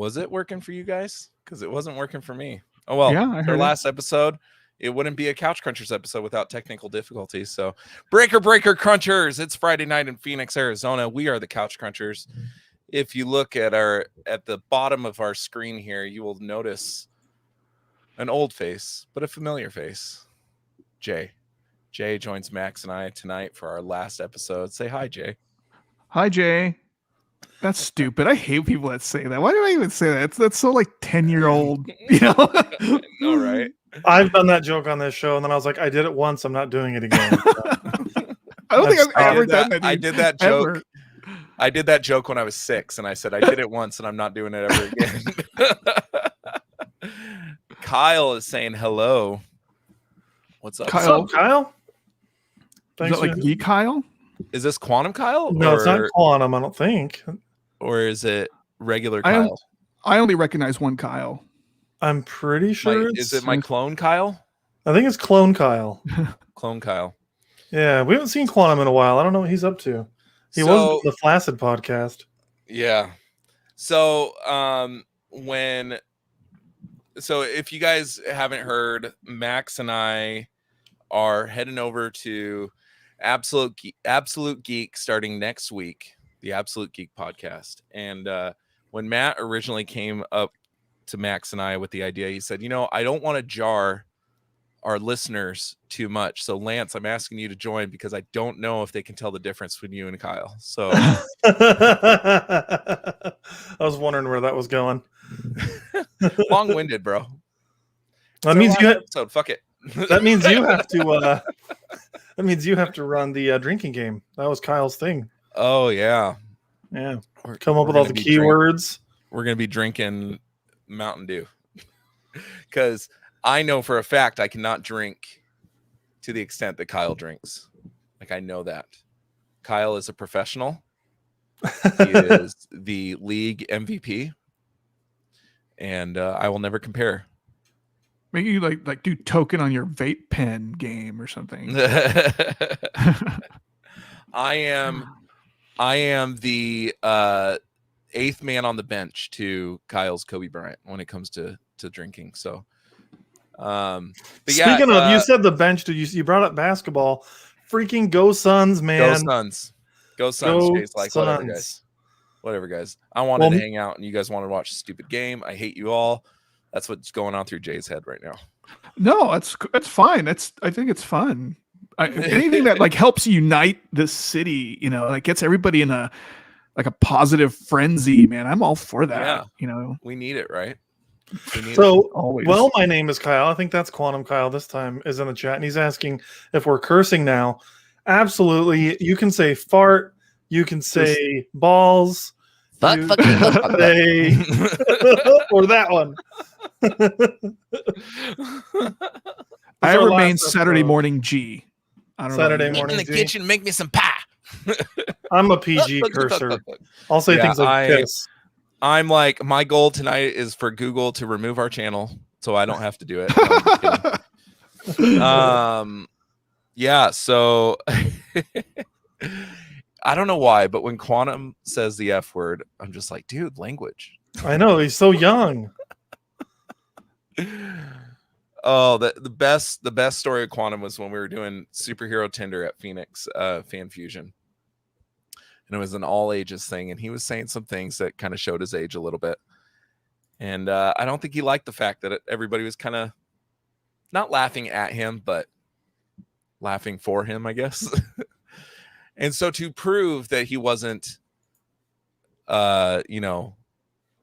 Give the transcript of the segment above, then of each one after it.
Was it working for you guys? Because it wasn't working for me. Oh, well, Yeah, I heard our it. last episode, it wouldn't be a Couch Crunchers episode without technical difficulties. So, breaker Crunchers. It's Friday night in Phoenix, Arizona. We are the Couch Crunchers. If you look at the bottom of our screen here, you will notice an old face, but a familiar face. Jay. Jay joins Max and I tonight for our last episode. Say hi, Jay. Hi, Jay. That's stupid. I hate people that say that. Why do I even say that? That's so like 10-year-old, you know? All right. I've done that joke on this show, and then I was like, I did it once. I'm not doing it again. I don't think I've ever done that. I dude. did that joke. Ever. I did that joke when I was 6, and I said I did it once, and I'm not doing it ever again. Kyle is saying hello. What's up? Kyle. What's up, Kyle? Is that like Geek Kyle? Is this Quantum Kyle? No, it's not Quantum, I don't think. Or is it regular Kyle? I only recognize one Kyle. I'm pretty sure Is it my clone Kyle? I think it's Clone Kyle. Clone Kyle. Yeah, we haven't seen Quantum in a while. I don't know what he's up to. He was on the Flaccid podcast. Yeah. So if you guys haven't heard, Max and I are heading over to Absolute Geek starting next week, the Absolute Geek podcast. And when Matt originally came up to Max and I with the idea, he said, I don't want to jar our listeners too much. So Lance, I'm asking you to join because I don't know if they can tell the difference between you and Kyle. So I was wondering where that was going. Long-winded, bro. That means you episode. Fuck it. That means you have to that means you have to run the drinking game. That was Kyle's thing. Oh yeah. Yeah. Come up with all the keywords. We're going to be drinking Mountain Dew. Cuz I know for a fact I cannot drink to the extent that Kyle drinks. Like, I know that. Kyle is a professional. He is the league MVP. And I will never compare. Maybe you like do token on your vape pen game or something. I am the eighth man on the bench to Kyle's Kobe Bryant when it comes to drinking. So but speaking of, you said the bench, dude. You brought up basketball. Freaking go Suns, man! Go Suns! Go Suns! Jay's like, Suns. Whatever, guys. I wanted to hang out, and you guys wanted to watch a stupid game. I hate you all. That's what's going on through Jay's head right now. No, that's fine. I think it's fun. Anything that like helps unite this city, like gets everybody in a positive frenzy, man. I'm all for that. Yeah. We need it, right? Well, my name is Kyle. I think that's Quantum Kyle this time is in the chat, and he's asking if we're cursing now. Absolutely. You can say fart. You can say balls. Fuck. Or that one. I remain Saturday morning G. I don't Saturday know. morning in the kitchen, make me some pie. I'm a PG cursor. I'll say things like this. I'm like, my goal tonight is for Google to remove our channel so I don't have to do it. Yeah, so I don't know why, but when Quantum says the F word, I'm just like, dude, language. I know, he's so young. Oh, the best story of Quantum was when we were doing Superhero Tinder at Phoenix Fan Fusion. And it was an all ages thing. And he was saying some things that kind of showed his age a little bit. And I don't think he liked the fact that everybody was kind of not laughing at him, but laughing for him, I guess. And so to prove that he wasn't, a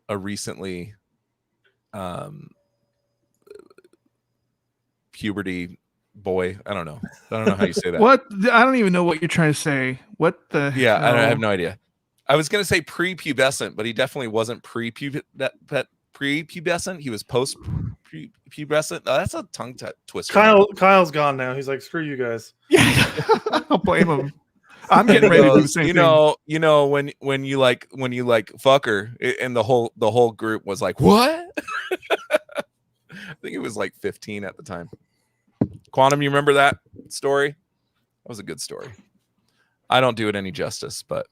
recently puberty boy. I don't know how you say that. What? I don't even know what you're trying to say. What the? Yeah, I have no idea. I was gonna say prepubescent, but he definitely wasn't prepubescent. He was post-pubescent. Oh, that's a tongue twister. Kyle's gone now. He's like, screw you guys. Yeah, I don't blame him. I'm getting ready to do the same thing. When you fuck her, and the whole group was like, what? I think it was like 15 at the time. Quantum, you remember that story? That was a good story. I don't do it any justice, but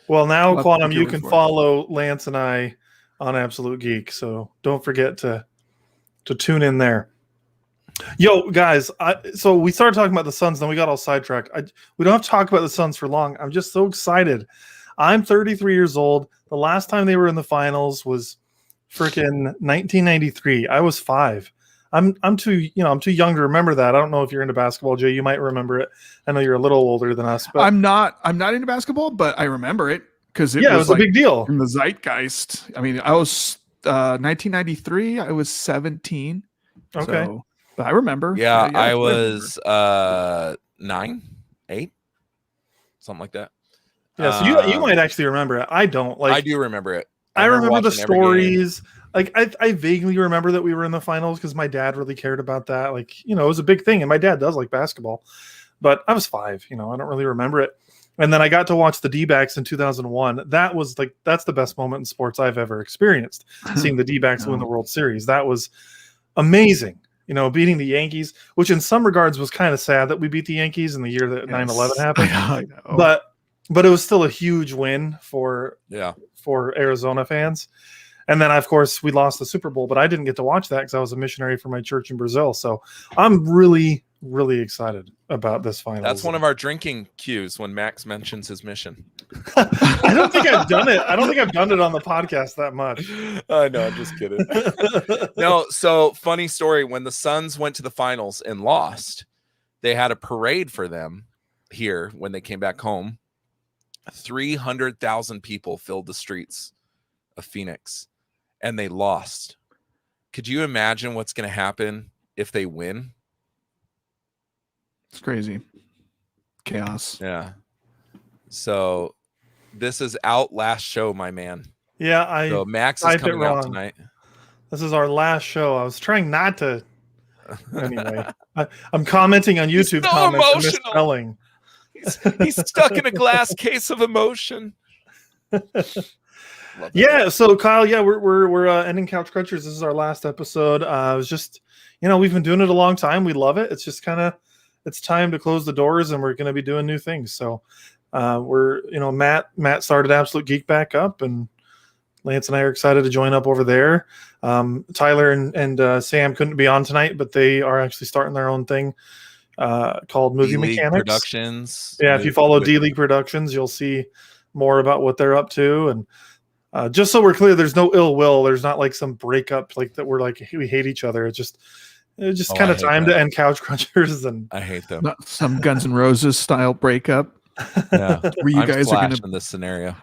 well, now Quantum, you can follow Lance and I on Absolute Geek. So don't forget to tune in there. Yo, guys, so we started talking about the Suns, then we got all sidetracked. We don't have to talk about the Suns for long. I'm just so excited. I'm 33 years old. The last time they were in the finals was freaking 1993. I was 5. I'm too young to remember that. I don't know if you're into basketball, Jay. You might remember it. I know you're a little older than us, but I'm not into basketball, but I remember it because it was a big deal in the zeitgeist. I mean, I was 1993. I was 17. Okay. So, but I remember. Yeah, I was 9, 8, something like that. Yeah, so you might actually remember it. I don't. I do remember it. I remember the stories. Like I vaguely remember that we were in the finals because my dad really cared about that. Like, it was a big thing, and my dad does like basketball. But I was 5, I don't really remember it. And then I got to watch the D-backs in 2001. That was that's the best moment in sports I've ever experienced, seeing the D-backs win the World Series. That was amazing. Beating the Yankees, which in some regards was kind of sad that we beat the Yankees in the year that 9/11 happened. I know. But it was still a huge win for Arizona fans. And then, of course, we lost the Super Bowl, but I didn't get to watch that because I was a missionary for my church in Brazil. So I'm really, really excited about this final. That's one of our drinking cues when Max mentions his mission. I don't think I've done it. I don't think I've done it on the podcast that much. I know, I'm just kidding. No, so funny story. When the Suns went to the finals and lost, they had a parade for them here when they came back home. 300,000 people filled the streets of Phoenix. And they lost. Could you imagine what's going to happen if they win? It's crazy. Chaos. Yeah. So this is out last show, my man. Yeah, so Max is coming out tonight. This is our last show. I was trying not to. Anyway, I'm commenting on YouTube comments. Misspelling. He's stuck in a glass case of emotion. Yeah, so Kyle, we're ending Couch Crunchers. This is our last episode. It was just, we've been doing it a long time. We love it. It's just it's time to close the doors, and we're going to be doing new things. So we're, Matt started Absolute Geek back up, and Lance and I are excited to join up over there. Tyler and Sam couldn't be on tonight, but they are actually starting their own thing called Movie D-League Mechanics Productions. Yeah, if you follow D-League Productions, you'll see more about what they're up to. And just so we're clear, there's no ill will. There's not like some breakup like that. We're like, we hate each other. It's just kind of time to end Couch Crunchers. And I hate them. Not some Guns N' Roses style breakup. Yeah, where you guys are going to in this scenario.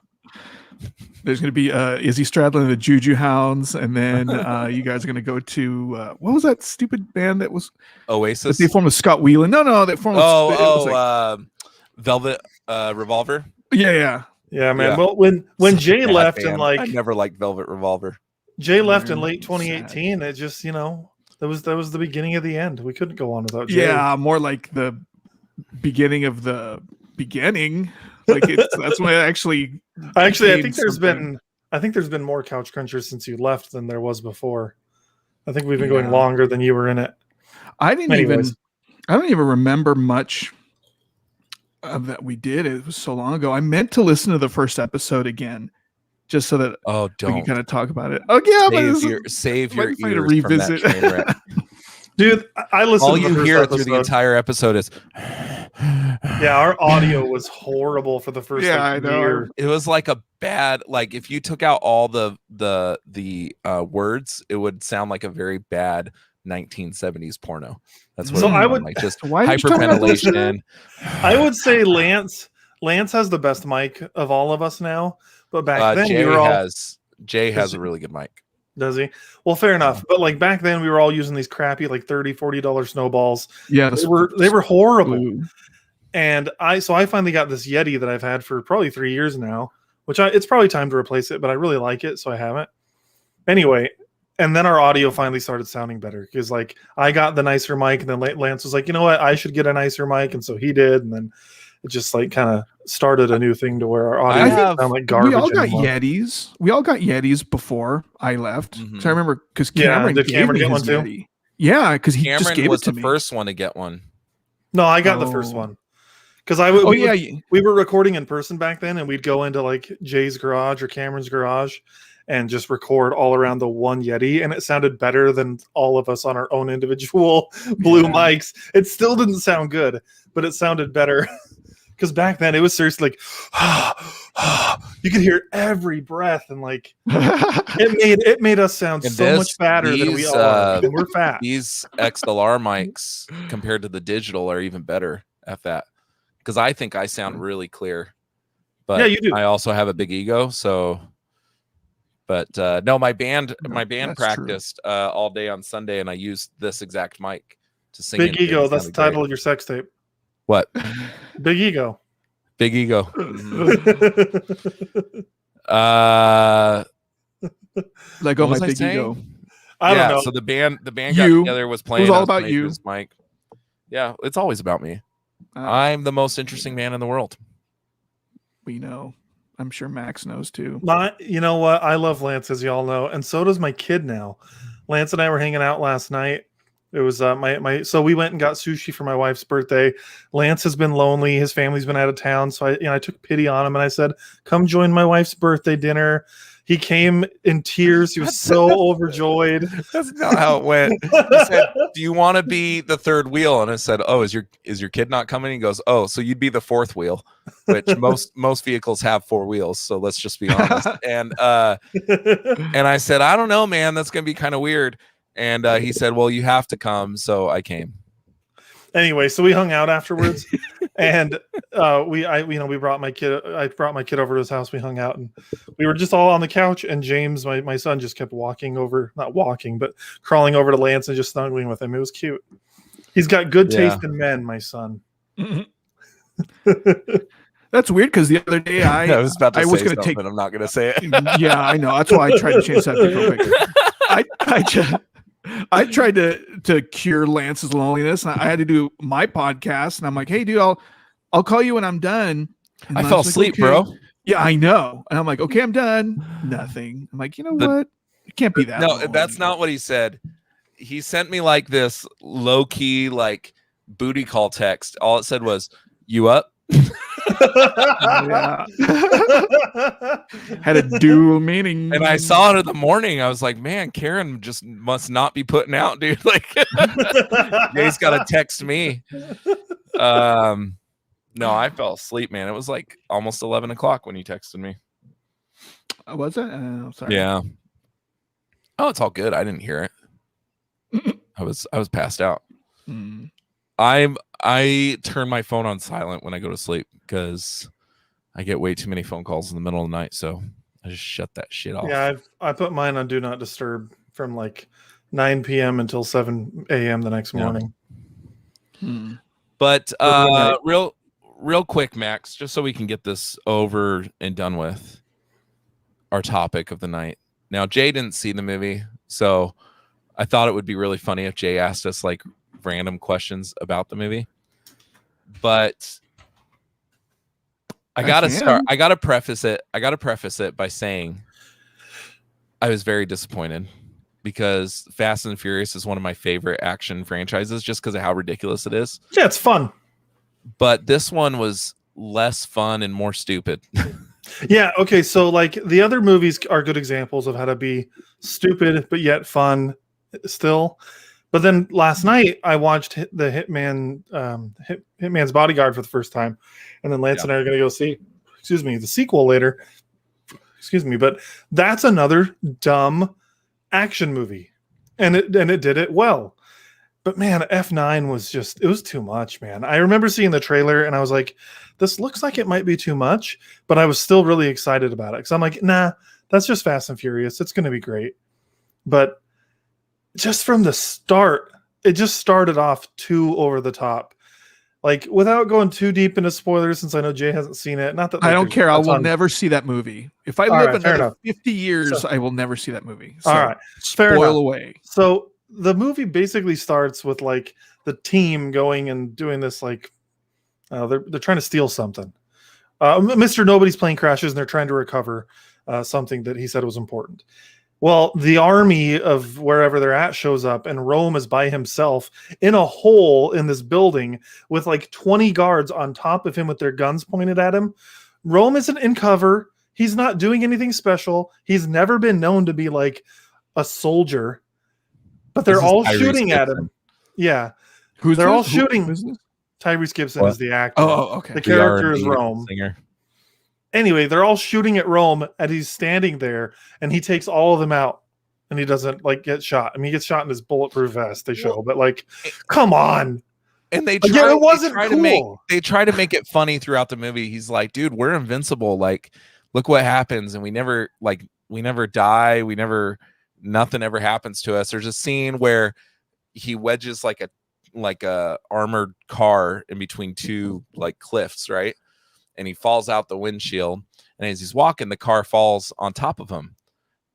There's going to be Izzy Stradlin and the Juju Hounds, and then you guys are going to go to what was that stupid band that was Oasis? They formed with Scott Whelan. No, they formed. Velvet Revolver. Yeah, man. Yeah. Well, when Jay left band. and I never liked Velvet Revolver. Jay left in late 2018. It just that was the beginning of the end. We couldn't go on without Jay. Yeah, more like the beginning of the beginning. Like that's why I think there's been more Couch Crunchers since you left than there was before. I think we've been going longer than you were in it. I don't even remember much of that we did. It was so long ago. I meant to listen to the first episode again, just so that we can kind of talk about it. Oh yeah, save your ears to revisit. From that train wreck. Dude, I listened. All you hear through the entire episode is. Yeah, our audio was horrible for the first year. It was like a bad, like if you took out all the words, it would sound like a very bad 1970s porno. That's what I would like, just hyperventilation. I would say Lance has the best mic of all of us now, but back then Jay has a really good mic. Does he? Well, fair enough. But like back then we were all using these crappy like $30-$40 snowballs. Yeah, they were horrible. Blue. And I finally got this Yeti that I've had for probably 3 years now, which it's probably time to replace it, but I really like it, so I haven't. Anyway, and then our audio finally started sounding better because like I got the nicer mic, and then Lance was like, you know what, I should get a nicer mic, and so he did, and then it just like kind of started a new thing to where our audio sound like garbage. We all got Yetis. We all got Yetis before I left. So I remember because Cameron gave me his one Yeti. Too? Yeah, because he just gave it to me. The first one to get one. No, I got the first one. Because we were recording in person back then, and we'd go into like Jay's garage or Cameron's garage, and just record all around the one Yeti, and it sounded better than all of us on our own individual blue mics. It still didn't sound good, but it sounded better. Because back then it was seriously like you could hear every breath, and like it made us sound so much fatter than we are. And we're fat. These XLR mics compared to the digital are even better at that, because I think I sound really clear. But yeah, you do. I also have a big ego, so. But no, my band practiced all day on Sunday, and I used this exact mic to sing. Big ego. That's the title of your sex tape. What? Big ego. Big ego. Let go my big ego. I don't know. So the band got together, was playing. It was all about you, Mike. Yeah, it's always about me. I'm the most interesting man in the world. We know. I'm sure Max knows too. You know what? I love Lance, as y'all know, and so does my kid now. Lance and I were hanging out last night. It was so we went and got sushi for my wife's birthday. Lance has been lonely. His family's been out of town. So I took pity on him and I said, come join my wife's birthday dinner. He came in tears. He was so overjoyed. That's not how it went. He said, do you want to be the third wheel? And I said, oh, is your kid not coming? He goes, oh, so you'd be the fourth wheel, which most vehicles have 4 wheels. So let's just be honest. And I said, I don't know, man, that's going to be kind of weird. And he said, well, you have to come. So I came. Anyway, so we hung out afterwards, and we brought my kid. I brought my kid over to his house. We hung out, and we were just all on the couch. And James, my son, just kept not walking, but crawling over to Lance and just snuggling with him. It was cute. He's got good taste in men, my son. That's weird because the other day I was going to take. I'm not going to say it. Yeah, I know. That's why I tried to change that real quick. I tried to cure Lance's loneliness. I had to do my podcast, and I'm like, "Hey, dude, I'll call you when I'm done." And I fell asleep, okay. bro. Yeah, I know. And I'm like, "Okay, I'm done." Nothing. I'm like, you know what? It can't be that. No, long. That's not what he said. He sent me like this low key, like booty call text. All it said was, "You up?" Had a dual meaning, and I saw it in the morning. I was like, man, Karen just must not be putting out, dude. Like, Jay's got to text me. No, I fell asleep, man. It was like almost 11 o'clock when you texted me. Was it? Sorry. Yeah. Oh, it's all good. I didn't hear it. I was passed out. I turn my phone on silent when I go to sleep because I get way too many phone calls in the middle of the night. So I just shut that shit off. Yeah, I put mine on Do Not Disturb from like 9 p.m. until 7 a.m. the next morning. But real quick, Max, just so we can get this over and done with, our topic of the night. Now, Jay didn't see the movie, so I thought it would be really funny if Jay asked us like random questions about the movie. But I gotta preface it by saying I was very disappointed because Fast and Furious is one of my favorite action franchises just because of how ridiculous it is. Yeah, it's fun. But this one was less fun and more stupid. Yeah, okay, so like the other movies are good examples of how to be stupid but yet fun still. But then last night I watched the Hitman's Bodyguard for the first time, and then Lance and I are going to go see, the sequel later. But that's another dumb action movie, and it did it well. But man, F9 it was too much, man. I remember seeing the trailer and I was like, this looks like it might be too much, but I was still really excited about it because I'm like, nah, that's just Fast and Furious. It's going to be great. But just from the start, it just started off too over the top. Like, without going too deep into spoilers, since I know Jay hasn't seen it. Not that I don't care. I will never see that movie. If I live another 50 years, I will never see that movie. So, all right, fair enough. Away. So the movie basically starts with like the team going and doing this, like they're trying to steal something. Mr. Nobody's plane crashes and they're trying to recover something that he said was important. Well, the army of wherever they're at shows up, and Rome is by himself in a hole in this building with like 20 guards on top of him with their guns pointed at him. Rome isn't in cover. He's not doing anything special. He's never been known to be like a soldier, but they're all shooting at him. Yeah. They're all shooting. Tyrese Gibson is the actor. Oh, okay. The character is Rome. Singer. Anyway, they're all shooting at Rome, and he's standing there, and he takes all of them out, and he doesn't like get shot. I mean, he gets shot in his bulletproof vest. They show, but like, come on. And they try, again, it wasn't cool. They try to make it funny throughout the movie. He's like, dude, we're invincible. Like, look what happens, and we never die. Nothing ever happens to us. There's a scene where he wedges like a armored car in between two like cliffs, right? And he falls out the windshield, and as he's walking, the car falls on top of him.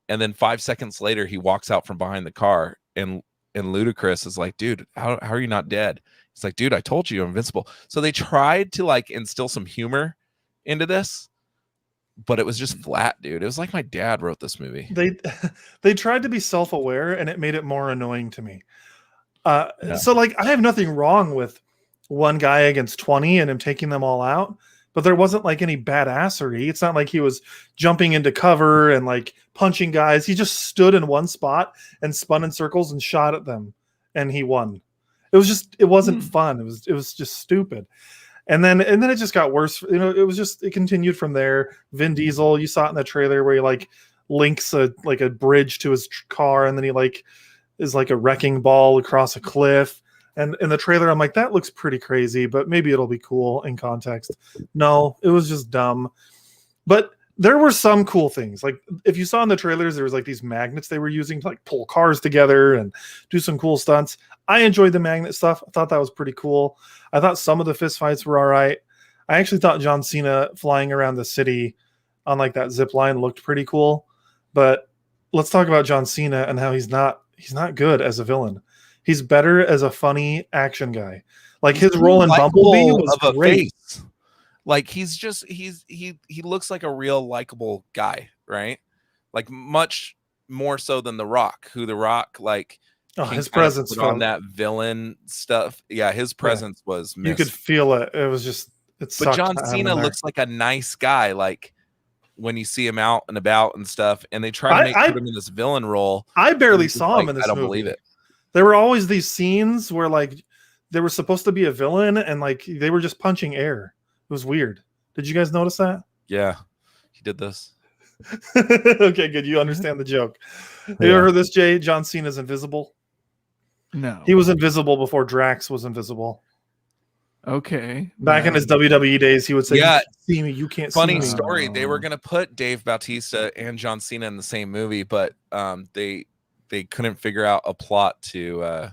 And then 5 seconds later, he walks out from behind the car, and Ludacris is like, dude, how are you not dead? He's like, dude, I told you, you're invincible. So they tried to like instill some humor into this, but it was just flat, dude. It was like my dad wrote this movie. They tried to be self-aware, and it made it more annoying to me. So like, I have nothing wrong with one guy against 20 and him taking them all out, but there wasn't like any badassery. It's not like he was jumping into cover and like punching guys. He just stood in one spot and spun in circles and shot at them, and he won. It wasn't fun. It was just stupid. And then it just got worse. You know, it continued from there. Vin Diesel, you saw it in the trailer where he like links a bridge to his car, and then he like is like a wrecking ball across a cliff. And in the trailer, I'm like, that looks pretty crazy, but maybe it'll be cool in context. No, it was just dumb. But there were some cool things. Like if you saw in the trailers, there was like these magnets they were using to like pull cars together and do some cool stunts. I enjoyed the magnet stuff. I thought that was pretty cool. I thought some of the fist fights were all right. I actually thought John Cena flying around the city on like that zip line looked pretty cool. But let's talk about John Cena and how he's not good as a villain. He's better as a funny action guy. Like his role in Bumblebee was great. Like he looks like a real likable guy, right? Like much more so than The Rock, who The Rock like his presence on that villain stuff. Yeah, his presence was missed. You could feel it. It was just but John Cena looks like a nice guy, like when you see him out and about and stuff, and they try to put him in this villain role. I barely saw him in this movie. I don't believe it. There were always these scenes where like there was supposed to be a villain and like they were just punching air. It was weird. Did you guys notice that? Yeah, he did this. Okay, good. You understand the joke. Have you ever heard this, Jay? John Cena's invisible. No, he was invisible before Drax was invisible. Okay. Back in his WWE days, he would say, "Yeah, you can't see me. You can't see Funny me." story. They were gonna put Dave Bautista and John Cena in the same movie, but they couldn't figure out a plot to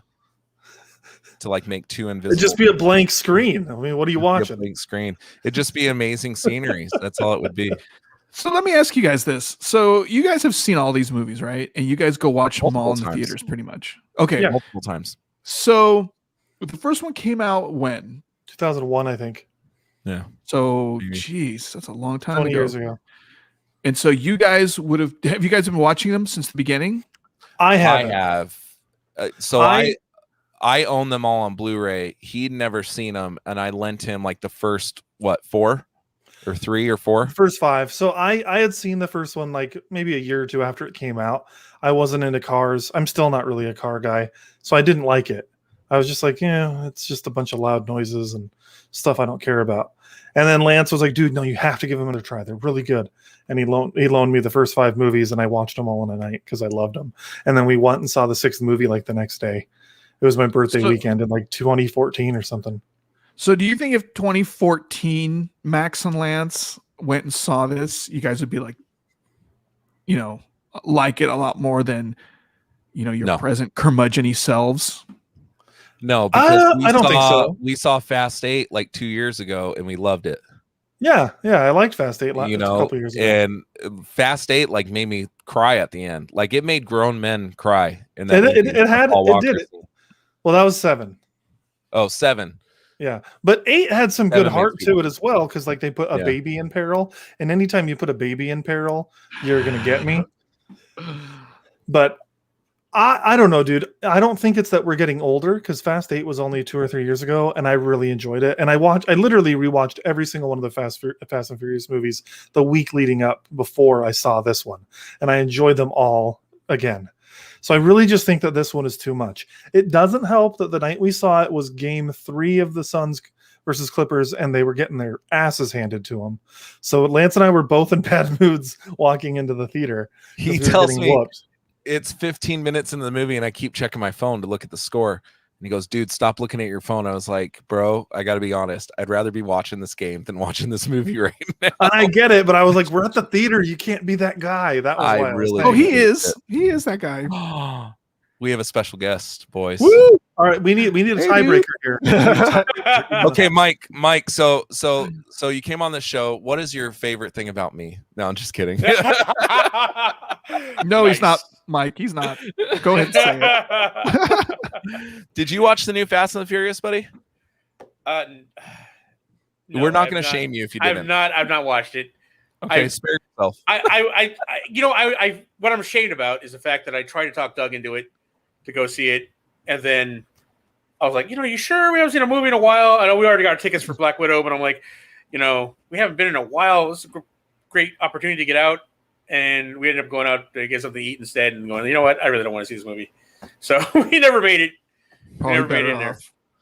like make two invisible. It'd just be a blank screen. I mean, what are you watching? A blank screen. It'd just be amazing scenery. That's all it would be. So let me ask you guys this. So you guys have seen all these movies, right? And you guys go watch them all in the theaters pretty much. Okay. Yeah. Multiple times. So the first one came out when? 2001, I think. Yeah. So, geez, that's a long time 20 years ago. And so you guys have you guys been watching them since the beginning? I have. I own them all on Blu-ray. He'd never seen them, and I lent him like the first 4 or 3 or 4? First 5. So I had seen the first one like maybe a year or two after it came out. I wasn't into cars. I'm still not really a car guy, so I didn't like it. I was just like, yeah, it's just a bunch of loud noises and stuff I don't care about. And then Lance was like, dude, no, you have to give them a try. They're really good. And he loaned me the first 5 movies, and I watched them all in a night because I loved them. And then we went and saw the 6th movie like the next day. It was my birthday weekend in like 2014 or something. So do you think if 2014 Max and Lance went and saw this, you guys would be like, you know, like it a lot more than, you know, your present curmudgeon-y selves? No, because I don't think so. We saw Fast 8 like 2 years ago, and we loved it. Yeah, I liked Fast 8 a couple years ago. And Fast 8 like made me cry at the end. Like it made grown men cry. In that it did it. Well, that was 7. Oh, 7. Yeah, but 8 had some good heart to it as well, because like they put a baby in peril, and anytime you put a baby in peril, you're gonna get me. But I don't know, dude. I don't think it's that we're getting older because Fast 8 was only 2 or 3 years ago, and I really enjoyed it. And I literally rewatched every single one of the Fast and Furious movies the week leading up before I saw this one, and I enjoyed them all again. So I really just think that this one is too much. It doesn't help that the night we saw it was Game 3 of the Suns versus Clippers, and they were getting their asses handed to them. So Lance and I were both in bad moods walking into the theater. He tells me it's 15 minutes into the movie and I keep checking my phone to look at the score. And he goes, dude, stop looking at your phone. I was like, bro, I got to be honest. I'd rather be watching this game than watching this movie right now. And I get it, but I was like, we're at the theater. You can't be that guy. That was why really. Oh, he is. He is that guy. We have a special guest, boys. Woo! All right, we need a tiebreaker here. Okay, Mike. So you came on the show. What is your favorite thing about me? No, I'm just kidding. No, nice. He's not, Mike. He's not. Go ahead and say it. Did you watch the new Fast and the Furious, buddy? No, we're not going to shame you if you didn't. I've not watched it. Okay, spare yourself. I what I'm ashamed about is the fact that I tried to talk Doug into it to go see it, and then I was like, you sure we haven't seen a movie in a while? I know we already got our tickets for Black Widow, but I'm like, we haven't been in a while. This is a great opportunity to get out. And we ended up going out to get something to eat instead and going, you know what? I really don't want to see this movie. So we never made it. We never made it in there.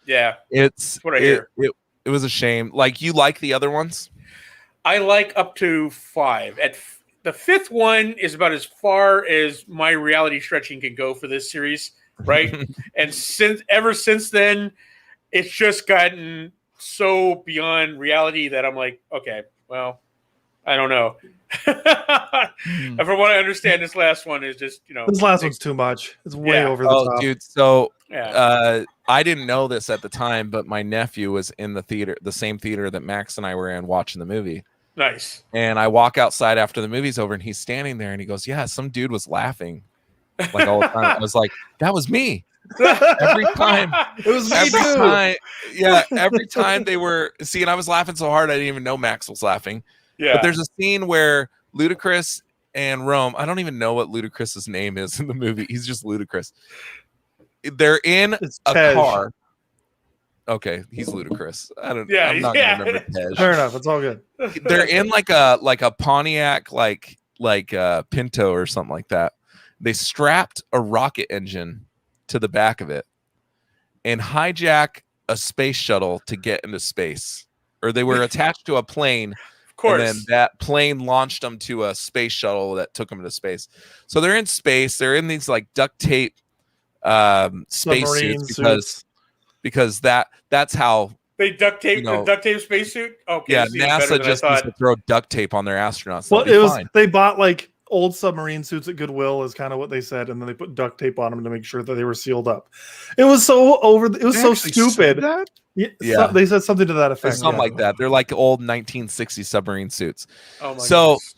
Yeah. It's what I hear. It was a shame. Like, you like the other ones? I like up to 5. At the 5th one is about as far as my reality stretching can go for this series, right? And ever since then, it's just gotten so beyond reality that I'm like, okay, well, I don't know. And from what I understand, this last one is just, this last one's too much. It's way over the top. Dude. So I didn't know this at the time, but my nephew was in the theater, the same theater that Max and I were in watching the movie. Nice. And I walk outside after the movie's over and he's standing there and he goes, yeah, some dude was laughing like all the time. I was like, that was me. Every time it was me too. Every time they were and I was laughing so hard I didn't even know Max was laughing. Yeah. But there's a scene where Ludacris and Rome, I don't even know what Ludacris's name is in the movie. He's just Ludacris. They're in a car. Okay, he's Ludacris. I'm not gonna remember Tej. Fair enough. It's all good. They're in like a Pontiac like Pinto or something like that. They strapped a rocket engine to the back of it and hijack a space shuttle to get into space. Or they were attached to a plane. And then that plane launched them to a space shuttle that took them to space. So they're in space. They're in these like duct tape space suits because that's how they duct tape the duct tape spacesuit. Okay, yeah, NASA just needs to throw duct tape on their astronauts. Well, they bought like old submarine suits at Goodwill is kind of what they said, and then they put duct tape on them to make sure that they were sealed up. It was so so stupid. Yeah, they said something to that effect. Something like that. They're like old 1960 submarine suits. Oh my goodness.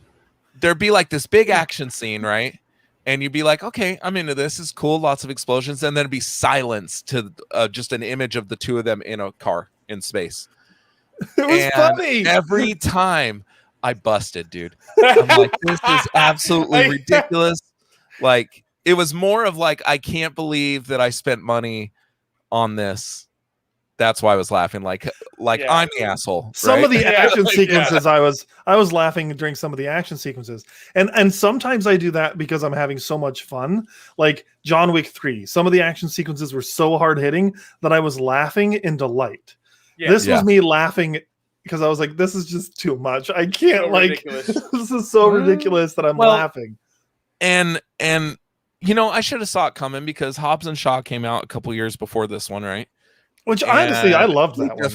There'd be like this big action scene, right? And you'd be like, okay, I'm into this. It's cool. Lots of explosions. And then it'd be silence to just an image of the two of them in a car in space. It was funny. Every time I busted, dude. I'm like, this is absolutely ridiculous. Like, it was more of like, I can't believe that I spent money on this. That's why I was laughing. Like I'm the asshole. Some of the action sequences, I was laughing during some of the action sequences, and sometimes I do that because I'm having so much fun. Like John Wick 3, some of the action sequences were so hard hitting that I was laughing in delight. Yeah. This was me laughing because I was like, "This is just too much. I can't this is so ridiculous that I'm laughing." And I should have saw it coming because Hobbs and Shaw came out a couple years before this one, right? Which honestly, I loved that one.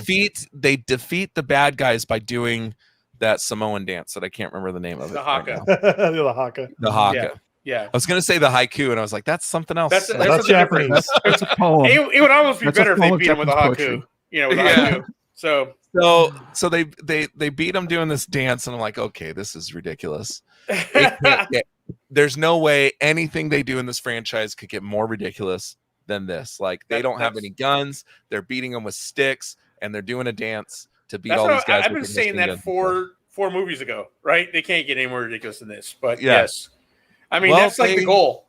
They defeat the bad guys by doing that Samoan dance that I can't remember the name of. The haka. The haka. The haka. Yeah. I was gonna say the haiku, and I was like, that's something else. That's Japanese. That's a poem. It would almost be better if they beat him with a haiku. With a haiku. So they beat him doing this dance, and I'm like, okay, this is ridiculous. There's no way anything they do in this franchise could get more ridiculous than this. Like, they don't have any guns. They're beating them with sticks, and they're doing a dance to beat all these guys. I've been saying that four movies ago, right? They can't get any more ridiculous than this. But yes, I mean, that's like the goal.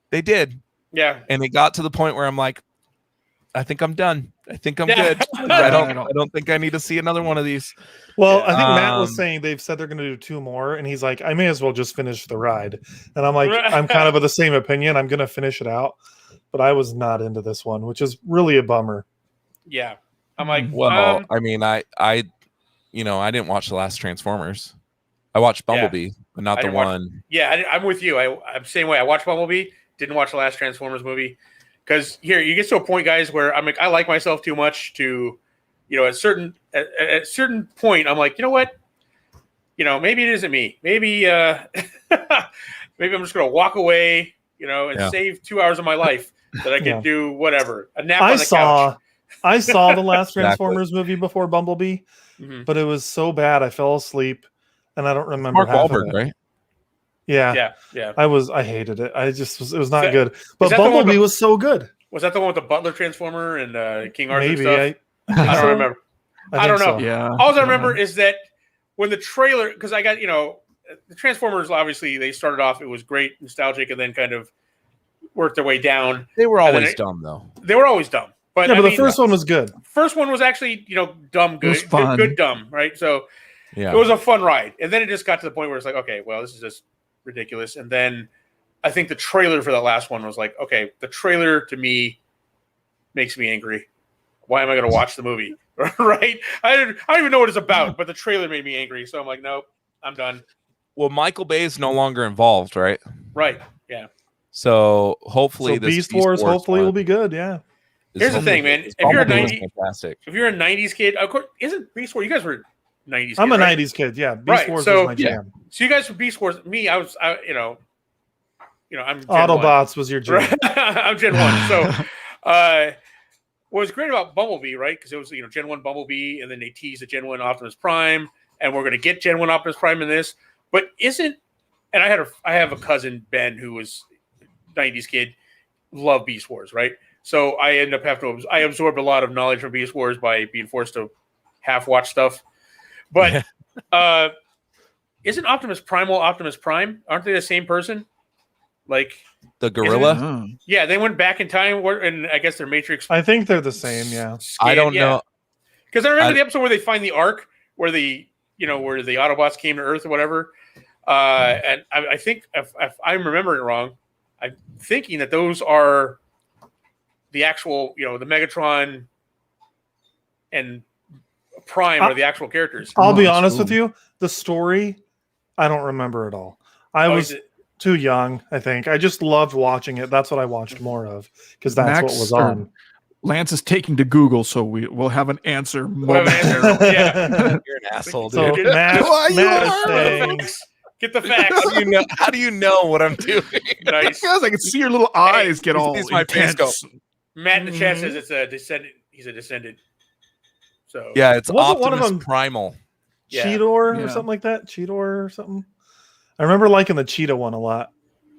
They did. Yeah. And it got to the point where I'm like, I think I'm done. I think I'm Yeah. good. I don't think I need to see another one of these. Well, I think Matt was Um, saying they've said they're going to do 2 more, and he's like, I may as well just finish the ride. And I'm like, I'm kind of of the same opinion. I'm going to finish it out, but I was not into this one, which is really a bummer. Yeah. I'm like, well, I mean, I didn't watch the last Transformers. I watched Bumblebee, but not I the didn't watch- one. Yeah, I'm with you. I'm the same way. I watched Bumblebee, didn't watch the last Transformers movie. Because here, you get to a point, guys, where I'm like, I like myself too much to, at a certain point, I'm like, you know what? Maybe it isn't me. Maybe maybe I'm just gonna walk away, and save 2 hours of my life that I could do whatever. A nap on the couch. I saw the last Transformers movie before Bumblebee, but it was so bad I fell asleep, and I don't remember Mark half of Wahlberg, it. right? Yeah. I hated it. It was not good. But that the one Bumblebee with- was so good. Was that the one with the Butler Transformer and King Arthur Maybe stuff? I don't remember. I don't know. Yeah. All I remember is that when the trailer, because I got, the Transformers, obviously, they started off, it was great, nostalgic, and then kind of worked their way down. They were And then always dumb, though. They were always dumb. But, the first one was good. First one was actually, dumb, good, was fun. good, dumb, right? So Yeah. it was a fun ride. And then it just got to the point where it's like, okay, well, this is just ridiculous. And then I think the trailer for that last one was like, okay, the trailer to me makes me angry. Why am I going to watch the movie? Right? I don't even know what it's about, but the trailer made me angry. So I'm like, nope, I'm done. Well, Michael Bay is no longer involved, right? Right. Yeah. So hopefully, So this Beast Wars hopefully one will be good. Yeah. is Here's the hopefully thing, man. good. If you're a Bumblebee was 90 fantastic. If you're a 90s kid, of course, isn't Beast Wars? You guys were 90s kids, I'm a right? 90s kid. Yeah. Beast Right, Wars so- was my jam. So you guys were Beast Wars. Me, I'm Gen Autobots was your jam. 1. I'm Gen 1. So what was great about Bumblebee, right? Because it was, Gen 1 Bumblebee, and then they teased the Gen 1 Optimus Prime, and we're going to get Gen 1 Optimus Prime in this. But and I have a cousin, Ben, who was 90s kid, loved Beast Wars, right? So I end up I absorbed a lot of knowledge from Beast Wars by being forced to half watch stuff. But isn't Optimus Primal Optimus Prime? Aren't they the same person? Like The gorilla? Oh. yeah, they went back in time, and I guess their Matrix. I think they're the same. Yeah. I don't know. Because I remember the episode where they find the Ark, where where the Autobots came to Earth or whatever. And I think if I'm remembering it wrong, I'm thinking that those are the actual, the Megatron and Prime are the actual characters. I'll be that's honest cool. with you. The story, I don't remember at all. I was too young, I think. I just loved watching it. That's what I watched more of because that's Max, what was or on. Lance is taking to Google, so we'll have an answer. We'll have an answer. Yeah. You're an asshole, So dude. Matt, Why you Matt is are? saying, Get the facts. How do you know what I'm doing? Nice. Guys, I can see your little eyes get he all sees my face intense. Matt in the chat says it's a descendant. He's a descendant. So Yeah, it's Wasn't one of Optimus them- Primal. Yeah. Cheetor or Yeah. something like that. Cheetor or something. I remember liking the cheetah one a lot.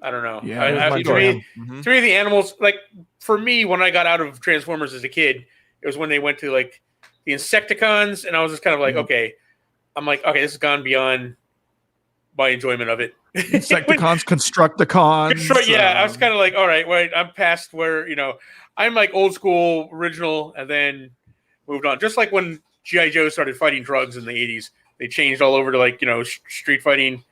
I don't know. Yeah, it was my to me, jam. Mhm. to me, the animals, like for me, when I got out of Transformers as a kid, it was when they went to like the Insecticons, and I was just kind of like, okay, I'm like, okay, this has gone beyond my enjoyment of it. Insecticons, Constructicons. Yeah, I was kind of like, all right, wait, I'm past where I'm like old school, original, and then moved on. Just like when G.I. Joe started fighting drugs in the 80s, they changed all over to like street fighting.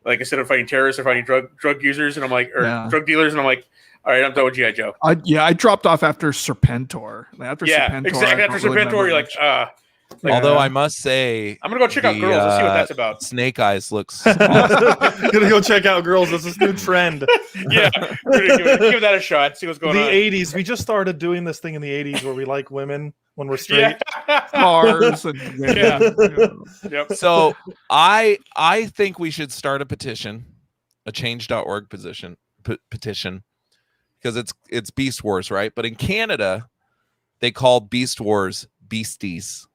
Like instead of fighting terrorists, they're fighting drug users, and I'm like, or Yeah. drug dealers, and I'm like, all right, I'm done with G.I. Joe. I dropped off after Serpentor. After Yeah, Serpentor, exactly. I After don't really Serpentor, remember you're like, much. like, Although Yeah. I must say, I'm gonna go check out the, Girls. Let's see what that's about. Snake Eyes looks. Gonna go check out girls. This is new trend. Yeah, we're gonna give that a shot. See what's going The on. 80s. We just started doing this thing in the 80s where we like women when we're straight. Yeah. Cars and women. Yeah. Yep. So I think we should start a petition, a change.org petition, because it's Beast Wars, right? But in Canada, they called Beast Wars Beasties,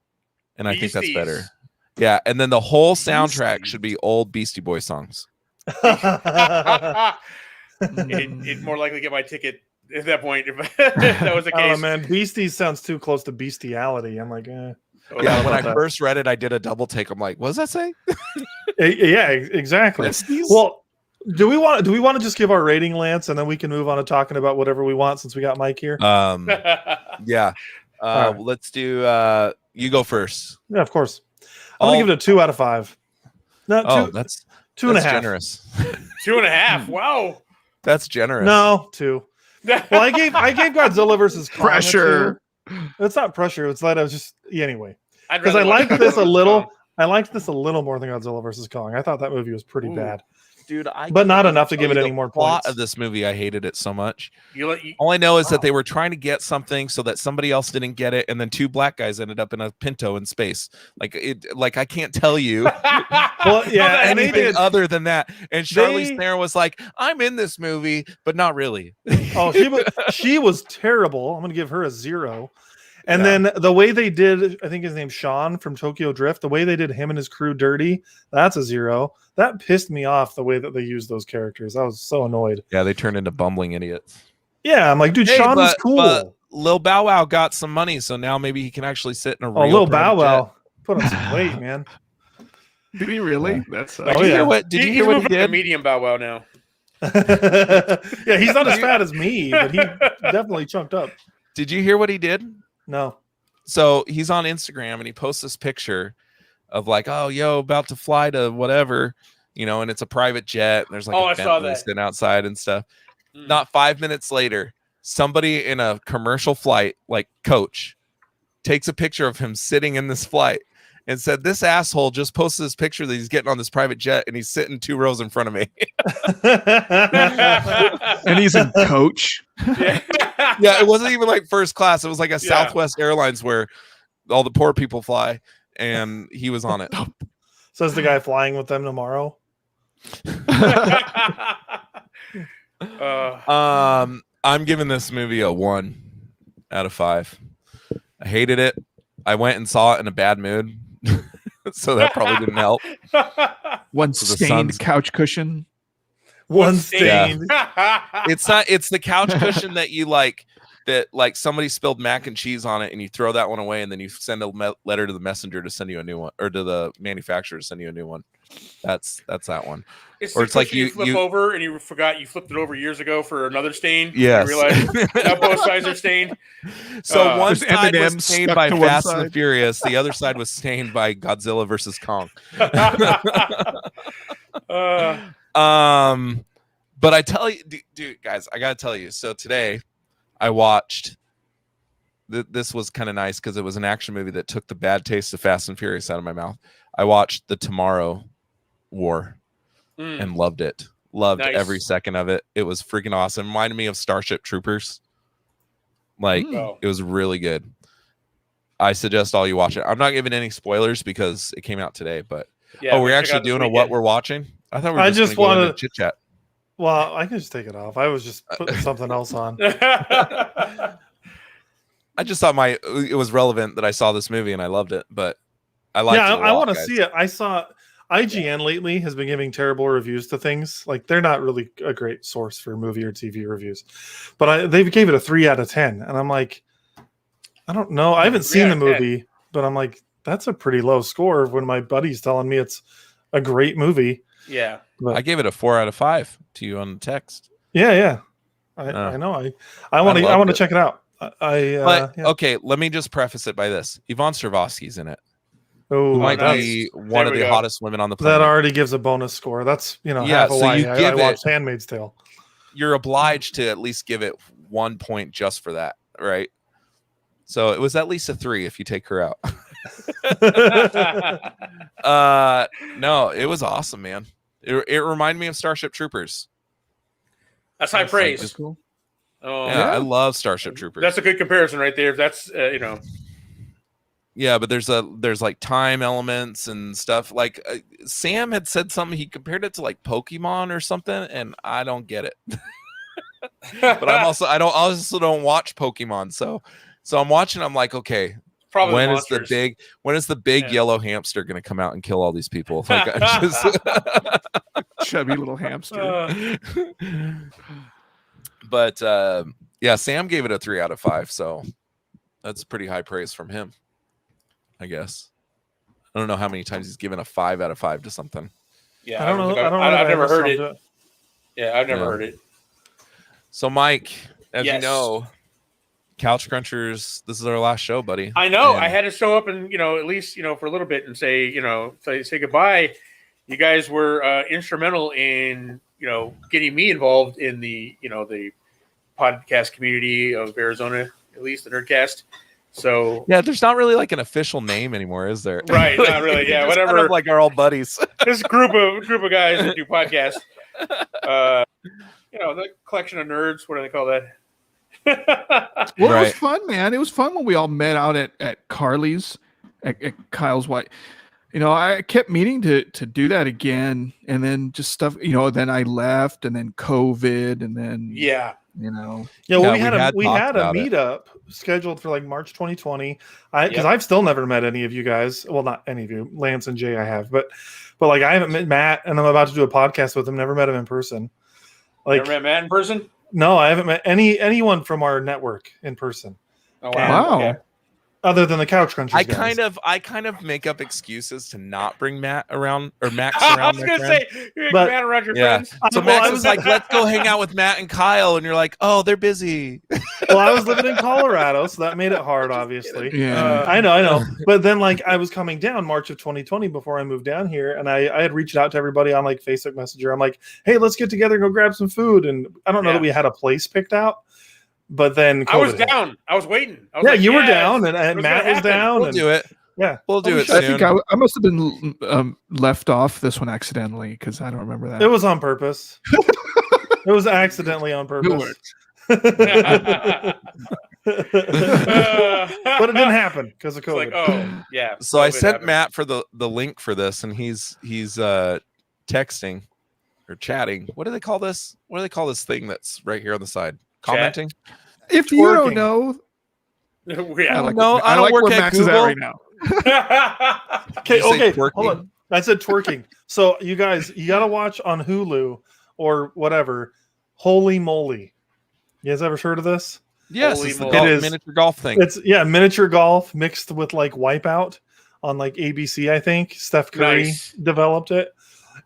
and I think that's better. Beasties. Yeah, and then the whole soundtrack should be old Beastie Boy songs. It'd more likely get my ticket at that point if that was the Oh case. man, beasties sounds too close to bestiality. I'm like, Oh, Yeah, when I about that. first read it, I did a double take. I'm like, what does that say? yeah, exactly. Beasties? Well, Do we want to just give our rating, Lance, and then we can move on to talking about whatever we want since we got Mike here? Yeah. Right. Let's do. You go first. Yeah, of course. I'm gonna give it a 2 out of 5. No, that's 2.5. generous. 2.5. Wow. That's generous. No, 2. Well, I gave Godzilla versus Kong Pressure. a 2. It's not pressure. It's that I was just anyway. I'd Because rather I watch liked this a Kong. little. I liked this a little more than Godzilla versus Kong. I thought that movie was pretty Ooh. bad, dude. but not enough to give it the any more plot points. of this movie, I hated it so much. You All I know is Wow. that they were trying to get something so that somebody else didn't get it, and then 2 black guys ended up in a Pinto in space. Like I can't tell you Well, yeah, and they anything did. other than that. And Charlize They- Theron was like, "I'm in this movie, but not really." Oh, she was terrible. I'm gonna give her a 0. And Yeah. then the way they did, I think his name's Sean from Tokyo Drift. The way they did him and his crew dirty, that's a 0. That pissed me off the way that they used those characters. I was so annoyed. Yeah, they turned into bumbling idiots. Yeah, I'm like, dude, Hey, Sean was but- cool. but Lil Bow Wow got some money, so now maybe he can actually sit in a Oh, real Lil Bow private jet. Wow put on some weight, man. Did he really? That's Oh, Did you yeah. hear what? Did you He's hear what he moving to did? medium Bow Wow now. Yeah, he's not as fat as me, but he definitely chunked up. Did you hear what he did? No. So he's on Instagram and he posts this picture of like, oh, yo, about to fly to whatever, and it's a private jet. And there's like I a saw Bentley that. sitting outside and stuff. Mm. Not 5 minutes later, somebody in a commercial flight, like Coach, takes a picture of him sitting in this flight and said, "This asshole just posted this picture that he's getting on this private jet and he's sitting 2 rows in front of me." and he's a coach. Yeah. Yeah, it wasn't even like first class. It was like a Southwest Airlines where all the poor people fly, and he was on it. Says the guy flying with them tomorrow. I'm giving this movie a 1 out of 5. I hated it. I went and saw it in a bad mood, so that probably didn't help. One So the stained sun's- couch cushion. One stain. stained. It's not. It's the couch cushion that you like. That like somebody spilled mac and cheese on it, and you throw that one away, and then you send a letter to the messenger to send you a new one, or to the manufacturer to send you a new one. That's that one. It's Or or it's like you you- flip you- over and you forgot you flipped it over years ago for another stain. Yes. You realize now both sides are stained. So one Just side was M&Ms stained stuck by to one Fast and the side. Furious. The other side was stained by Godzilla versus Kong. But I tell you, dude, guys, I gotta tell you. So today, I watched. This was kind of nice because it was an action movie that took the bad taste of Fast and Furious out of my mouth. I watched The Tomorrow War Mm. and loved it. Loved Nice. every second of it. It was freaking awesome. Reminded me of Starship Troopers. Like Oh. it was really good. I suggest all you watch it. I'm not giving any spoilers because it came out today, but Yeah, we're check actually out this doing a what weekend. we're watching. I thought we were I just, just gonna go wanna- into chit chat. Well, I can just take it off. I was just putting something else on. I just thought it was relevant that I saw this movie and I loved it, but I liked Yeah, it. I want to see it. I saw IGN lately has been giving terrible reviews to things. Like they're not really a great source for movie or TV reviews, but they gave it a 3 out of 10, and I'm like, I don't know. I haven't 3 seen out the of 10. movie, but I'm like, that's a pretty low score when my buddy's telling me it's a great movie. Yeah. I gave it a 4 out of 5 to you on the text. Yeah. Oh. I know. I want to loved it. check it out. But Yeah. okay, let me just preface it by this: Yvonne Strahovski's in it, Oh, who might nice. be one There of we the go. hottest women on the planet. that already gives a bonus score. That's Yeah, half of so why you I give it- watched Handmaid's Tale. You're obliged to at least give it 1 point just for that, right? So it was at least a 3 if you take her out. No, it was awesome, man. It reminded me of Starship Troopers. That's high It's like praise. just- Cool. Oh, Yeah, I love Starship Troopers. that's a good comparison right there. That's Yeah, but there's like time elements and stuff. Like Sam had said something. He compared it to like Pokemon or something, and I don't get it. But I also don't watch Pokemon, so I'm watching. I'm like, okay, probably when is the monsters. big Yeah. yellow hamster gonna come out and kill all these people? Like, I just Chubby little hamster. But yeah, Sam gave it a 3 out of 5, so that's pretty high praise from him, I guess. I don't know how many times he's given a 5 out of 5 to something. Yeah, I don't know. think I don't know. I've if never ever heard summed it. Yeah, I've never Yeah. heard it. So, Mike, as you Yes. know, Couch Crunchers, this is our last show, buddy. I know. And I had to show up and at least for a little bit and say say goodbye. You guys were instrumental in getting me involved in the the podcast community of Arizona, at least the Nerdcast. So yeah, there's not really like an official name anymore, is there? Right, not really. Yeah, Just whatever. kind of like our old buddies. This group of guys that do podcasts. The collection of nerds. What do they call that? Well, it Right. was fun, man. It was fun when we all met out at Carly's, at Kyle's wife. I kept meaning to do that again, and then just stuff. Then I left, and then COVID, and then Yeah. Yeah, well, Yeah, we had a talked about it. meetup scheduled for like March 2020. Because I've still never met any of you guys. Well, not any of you, Lance and Jay, I have, but like I haven't met Matt, and I'm about to do a podcast with him. Never met him in person. Like, Never met Matt in person? no, I haven't met anyone from our network in person, Oh Wow. Okay. other than the Couch Crunchers. I guys. kind of make up excuses to not bring Matt around or Max I around. was my gonna friend. say you're But- Matt around your Yeah. friends. So Well, Max I was like, "Let's go hang out with Matt and Kyle," and you're like, "Oh, they're busy." Well, I was living in Colorado, so that made it hard, obviously. yeah. I know. But then, like, I was coming down March of 2020 before I moved down here, and I had reached out to everybody on like Facebook Messenger. I'm like, hey, let's get together and go grab some food. And I don't know Yeah. that we had a place picked out, but then I was COVID hit. down. I was waiting. I was Yeah, like, you were yes, down, and what's Matt gonna was happen? down. We'll and, do it. Yeah, We'll do Holy it shit. I soon. think I must have been left off this one accidentally because I don't remember that. it was on purpose. It was accidentally on purpose. But it didn't happen because of It's like, COVID. oh yeah. So I COVID sent happened. Matt for the link for this, and he's texting or chatting. What do they call this? What do they call this thing that's right here on the side? Commenting. If you don't Twerking. know, I yeah. like, No, where, I don't like work where at Max is at Google. right now. Okay, You say okay, twerking? hold on. I said twerking. So you guys, you got to watch on Hulu or whatever. Holy moly! You guys ever heard of this? Yes, Holy it's the moly. It is. miniature golf thing. It's miniature golf mixed with like Wipeout on like ABC. I think Steph Curry Nice. developed it,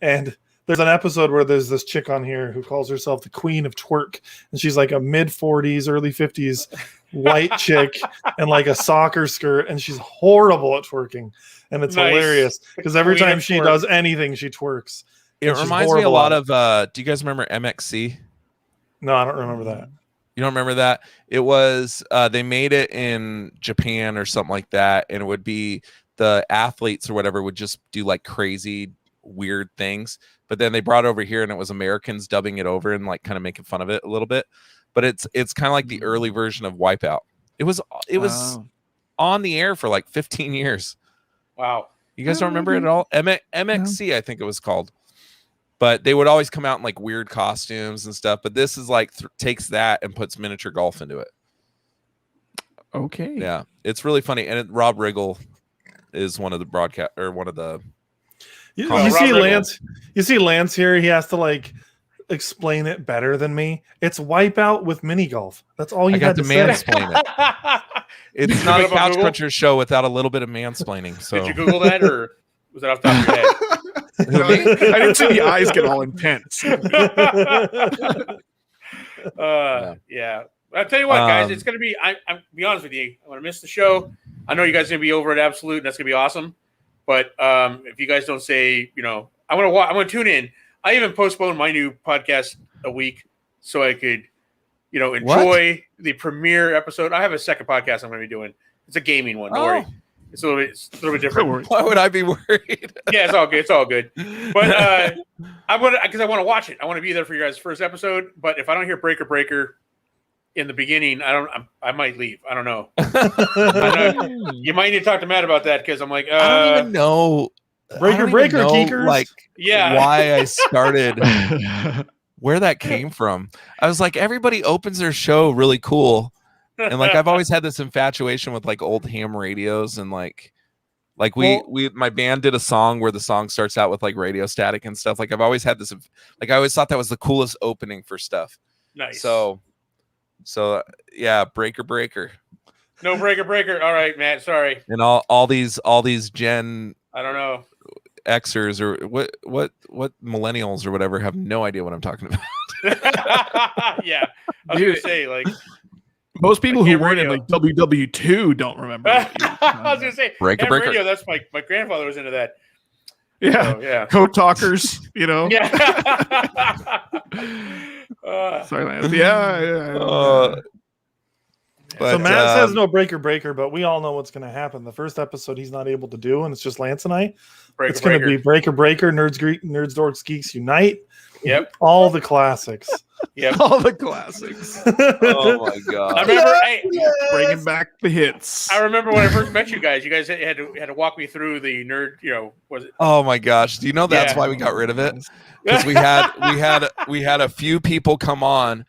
and there's an episode where there's this chick on here who calls herself the Queen of Twerk, and she's like a mid 40s, early 50s white chick and like a soccer skirt, and she's horrible at twerking, and it's Nice. hilarious because every Queen time of she twerk. does anything, she twerks. It and she's reminds me a horrible lot at it. of. Do you guys remember MXC? No, I don't remember that. You don't remember that? It was they made it in Japan or something like that, and it would be the athletes or whatever would just do like crazy, weird things. But then they brought it over here, and it was Americans dubbing it over and like kind of making fun of it a little bit. But it's kind of like the early version of Wipeout. It was Wow. on the air for like 15 years. Wow. You guys don't remember it at all? MXC, I think it was called. But they would always come out in like weird costumes and stuff. But this is like takes that and puts miniature golf into it. Okay. Yeah, it's really funny. And Rob Riggle is one of the broadcast or one of the. You, Oh, you Rob see Riggle. Lance. You see Lance here. He has to like explain it better than me. It's Wipeout with mini golf. That's all you I got had to to say. mansplain it. It's You not a look it up on Couch Google? Crunchers show without a little bit of mansplaining. So Did you Google that or was that off the top of your head? No, I didn't see the eyes get all intense. Yeah. I'll tell you what, guys, Um, it's gonna be. I'm be honest with you. I'm gonna miss the show. I know you guys are gonna be over at Absolute, and that's gonna be awesome. But if you guys don't say, I'm gonna tune in. I even postponed my new podcast a week so I could, enjoy the premiere episode. I have a second podcast I'm gonna be doing. It's a gaming one. Don't worry. It's a little bit different. Why would I be worried? Yeah, it's all good. It's all good. But I'm gonna because I want to watch it. I want to be there for your guys' first episode. But if I don't hear Breaker in the beginning, I might leave. I don't know. I know you might need to talk to Matt about that because I'm like, I don't even know. Breaker, Geekers. like yeah. why I started, where that came from. I was like, everybody opens their show really cool, and like I've always had this infatuation with like old ham radios and like we my band did a song where the song starts out with like radio static and stuff. Like I've always had this, like I always thought that was the coolest opening for stuff. Nice. So yeah, Breaker. No Breaker. All right, Matt. Sorry. And all these Gen I don't know. Xers or what millennials or whatever have no idea what I'm talking about. Yeah, I was gonna say like most people who ham weren't in radio. like WW2 don't remember. I was gonna say Breaker, ham breaker. radio. That's my grandfather was into that. Yeah, So, yeah. code talkers. Yeah. Sorry, Lance. Yeah. But, So Matt says no breaker, but we all know what's going to happen. The first episode he's not able to do, and it's just Lance and I. Breaker, It's going to be breaker, nerds, nerds, dorks, geeks unite. Yep. All the classics. Yep. All the classics. oh my I god. remember. Bringing back the hits. I remember when I first met you guys. You guys had to walk me through the nerd. Was it? Oh my gosh. Do you know that's Yeah. why we got rid of it? Because we had a few people come on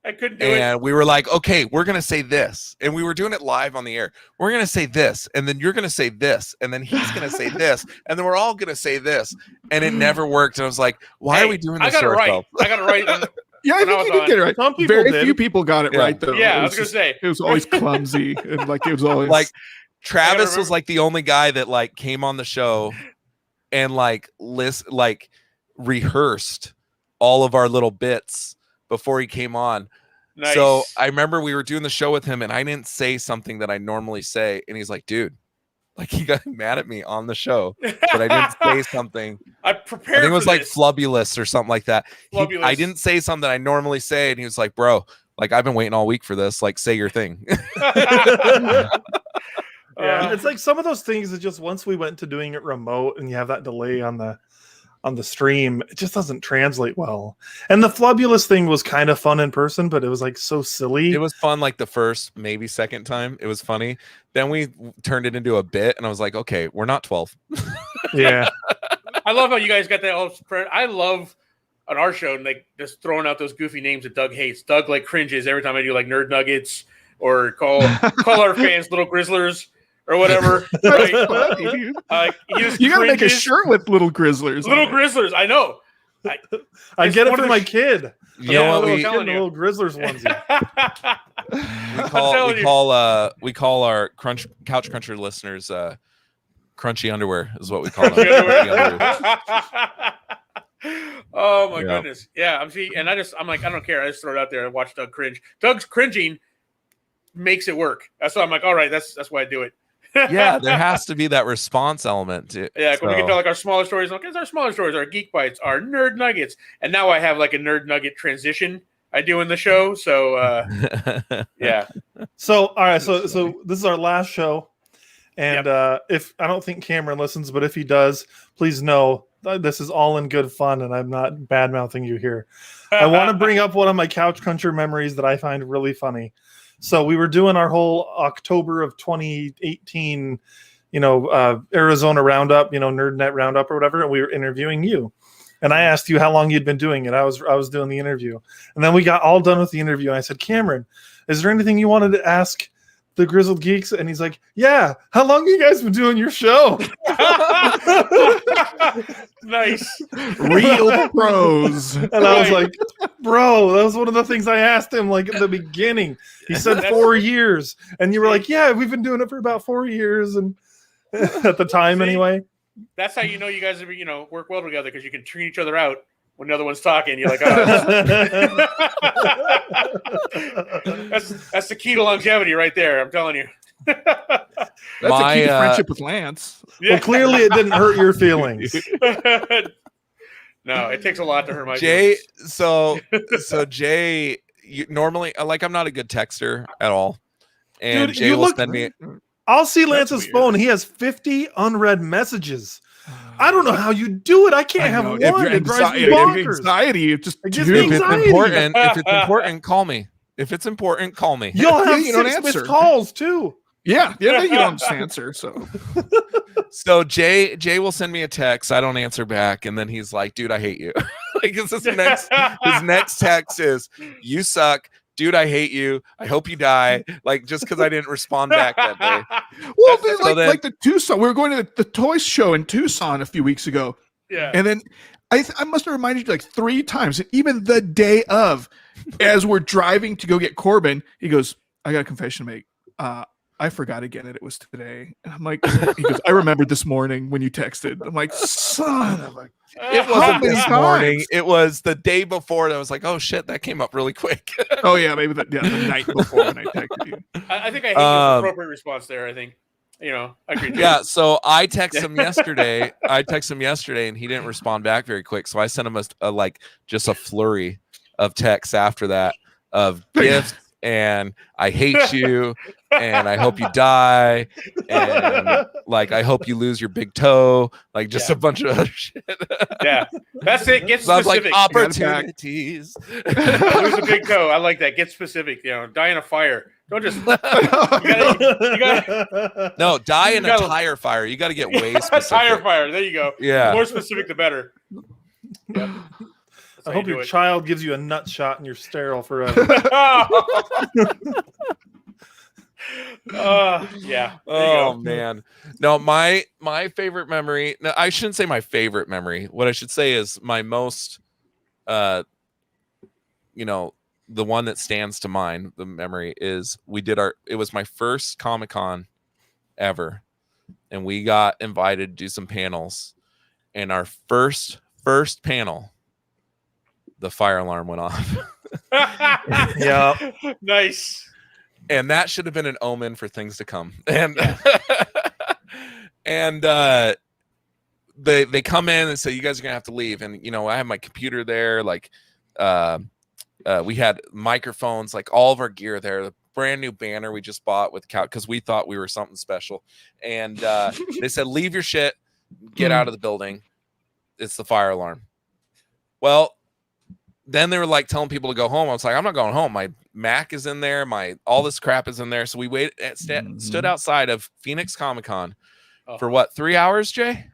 I couldn't do it. and we were like, okay, we're gonna say this. And we were doing it live on the air. We're gonna say this, and then you're gonna say this, and then he's gonna say this, and then we're all gonna say this. And it never worked. And I was like, why are we doing this? I got to it right. ourselves? I got it right. Yeah, I when I think was you did on- get it right. Some people Very did. few people got it Yeah. right though. Yeah, I It was gonna just- say. it was always clumsy and like it was always Like Travis was remember- like the only guy that like came on the show and like rehearsed all of our little bits before he came on. Nice. So I remember we were doing the show with him and I didn't say something that I normally say. And he's like, dude, like he got mad at me on the show, but I didn't say something. I I prepared. think it was for like this. flubulous or something like that. I Flubulous. didn't say something that I normally say. And he was like, bro, like I've been waiting all week for this. Like say your thing. Yeah, it's like some of those things that just once we went to doing it remote and you have that delay on the stream, it just doesn't translate well. And the flubulous thing was kind of fun in person, but it was like so silly. It was fun like the first, maybe second time. It was funny. Then we turned it into a bit and I was like, okay, we're not 12. Yeah. I love how you guys got that all spread. I love on our show like just throwing out those goofy names that Doug hates. Doug like cringes every time I do like Nerd Nuggets or call our fans Little Grizzlers or whatever. Right? you He just gotta make a cringes. shirt with little Grizzlers. Little on it. Grizzlers. I know. I It's get it one for of my the- kid. You know Yeah, what I'm we telling The you. little Grizzlers onesie. call our couch cruncher listeners crunchy underwear is what we call them. Crunchy Crunchy underwear. underwear. Oh my Yeah. goodness. Yeah, I'm like, I don't care. I just throw it out there and watch Doug cringe. Doug's cringing makes it work. That's why I'm like, all right, that's why I do it. Yeah, there has to be that response element to Yeah, we can so- tell like our smaller stories. Like, it's our smaller stories, our geek bites, our nerd nuggets, and now I have like a nerd nugget transition I do in the show. So yeah, So all right, so this is our last show. And if I don't think Cameron listens, but if he does, please know that this is all in good fun and I'm not bad mouthing you here. I want to bring up one of my couch cruncher memories that I find really funny. So we were doing our whole October of 2018, Arizona roundup, NerdNet roundup or whatever, and we were interviewing you. And I asked you how long you'd been doing it. I was doing the interview, and then we got all done with the interview. And I said, Cameron, is there anything you wanted to ask the Grizzled Geeks? And he's like, yeah. How long you guys been doing your show? nice. Real pros. And I was Right. like, bro, that was one of the things I asked him like at the beginning. He said That's- 4 years. And you were like, yeah, we've been doing it for about 4 years. And at the time, See? anyway. That's how you know you guys work well together because you can treat each other out when the other one's talking. You're like, oh, that's the key to longevity right there. I'm telling you. That's My, a key to uh, friendship with Lance. Well, clearly it didn't hurt your feelings. No, it takes a lot to hurt my Jay, feelings. so Jay, normally like I'm not a good texter at all, and Dude, Jay you will look- send me. I'll see That's Lance's weird. phone. He has 50 unread messages. I don't know how you do it. I can't have one. It drives me bonkers. Anxiety, it just It gives too- me If it's anxiety. important, call me. If it's important, call me. You'll have you don't 6 missed answer. calls too. Yeah, you don't just answer. So So Jay will send me a text. I don't answer back, and then he's like, "Dude, I hate you." Like his next text is, "You suck, dude. I hate you. I hope you die." Like just because I didn't respond back that day. well, That's- so then- like the Tucson. We were going to the toy show in Tucson a few weeks ago, Yeah. and then I must have reminded you like 3 times. Even the day of, as we're driving to go get Corbin, he goes, "I got a confession to make. I forgot again that it was today. And I'm like, he goes, I remembered this morning when you texted. I'm like, son of a. It wasn't this morning. It was the day before. And I was like, oh shit, that came up really quick. Oh yeah, maybe the night before when I texted you. I think I hate the appropriate response there. I think, I agree. Yeah. So I texted him yesterday. And he didn't respond back very quick. So I sent him just a flurry of texts after that of gifts and I hate you and I hope you die and I hope you lose your big toe, a bunch of other shit. Yeah, that's it. Get so specific. Opportunities. Lose a big toe. I like that. Get specific. Die in a fire. Don't just. You gotta, no, die in a tire fire. You got to get way specific. Tire fire. There you go. Yeah. The more specific, the better. Yep. I hope your child gives you a nut shot and you're sterile forever. Yeah. Oh man. No, my favorite memory. No, I shouldn't say my favorite memory. What I should say is my most, the one that stands to mind. The memory is it was my first Comic-Con ever, and we got invited to do some panels, and our first panel, the fire alarm went off. Yeah. Nice. And that should have been an omen for things to come. And and they come in and say, you guys are gonna have to leave. And I have my computer there, we had microphones, all of our gear there, the brand new banner we just bought with because we thought we were something special. And they said, leave your shit, get out of the building. It's the fire alarm. Well, then they were telling people to go home. I was like, I'm not going home. My Mac is in there. All this crap is in there. So we stood outside of Phoenix Comic-Con for what, 3 hours, Jay?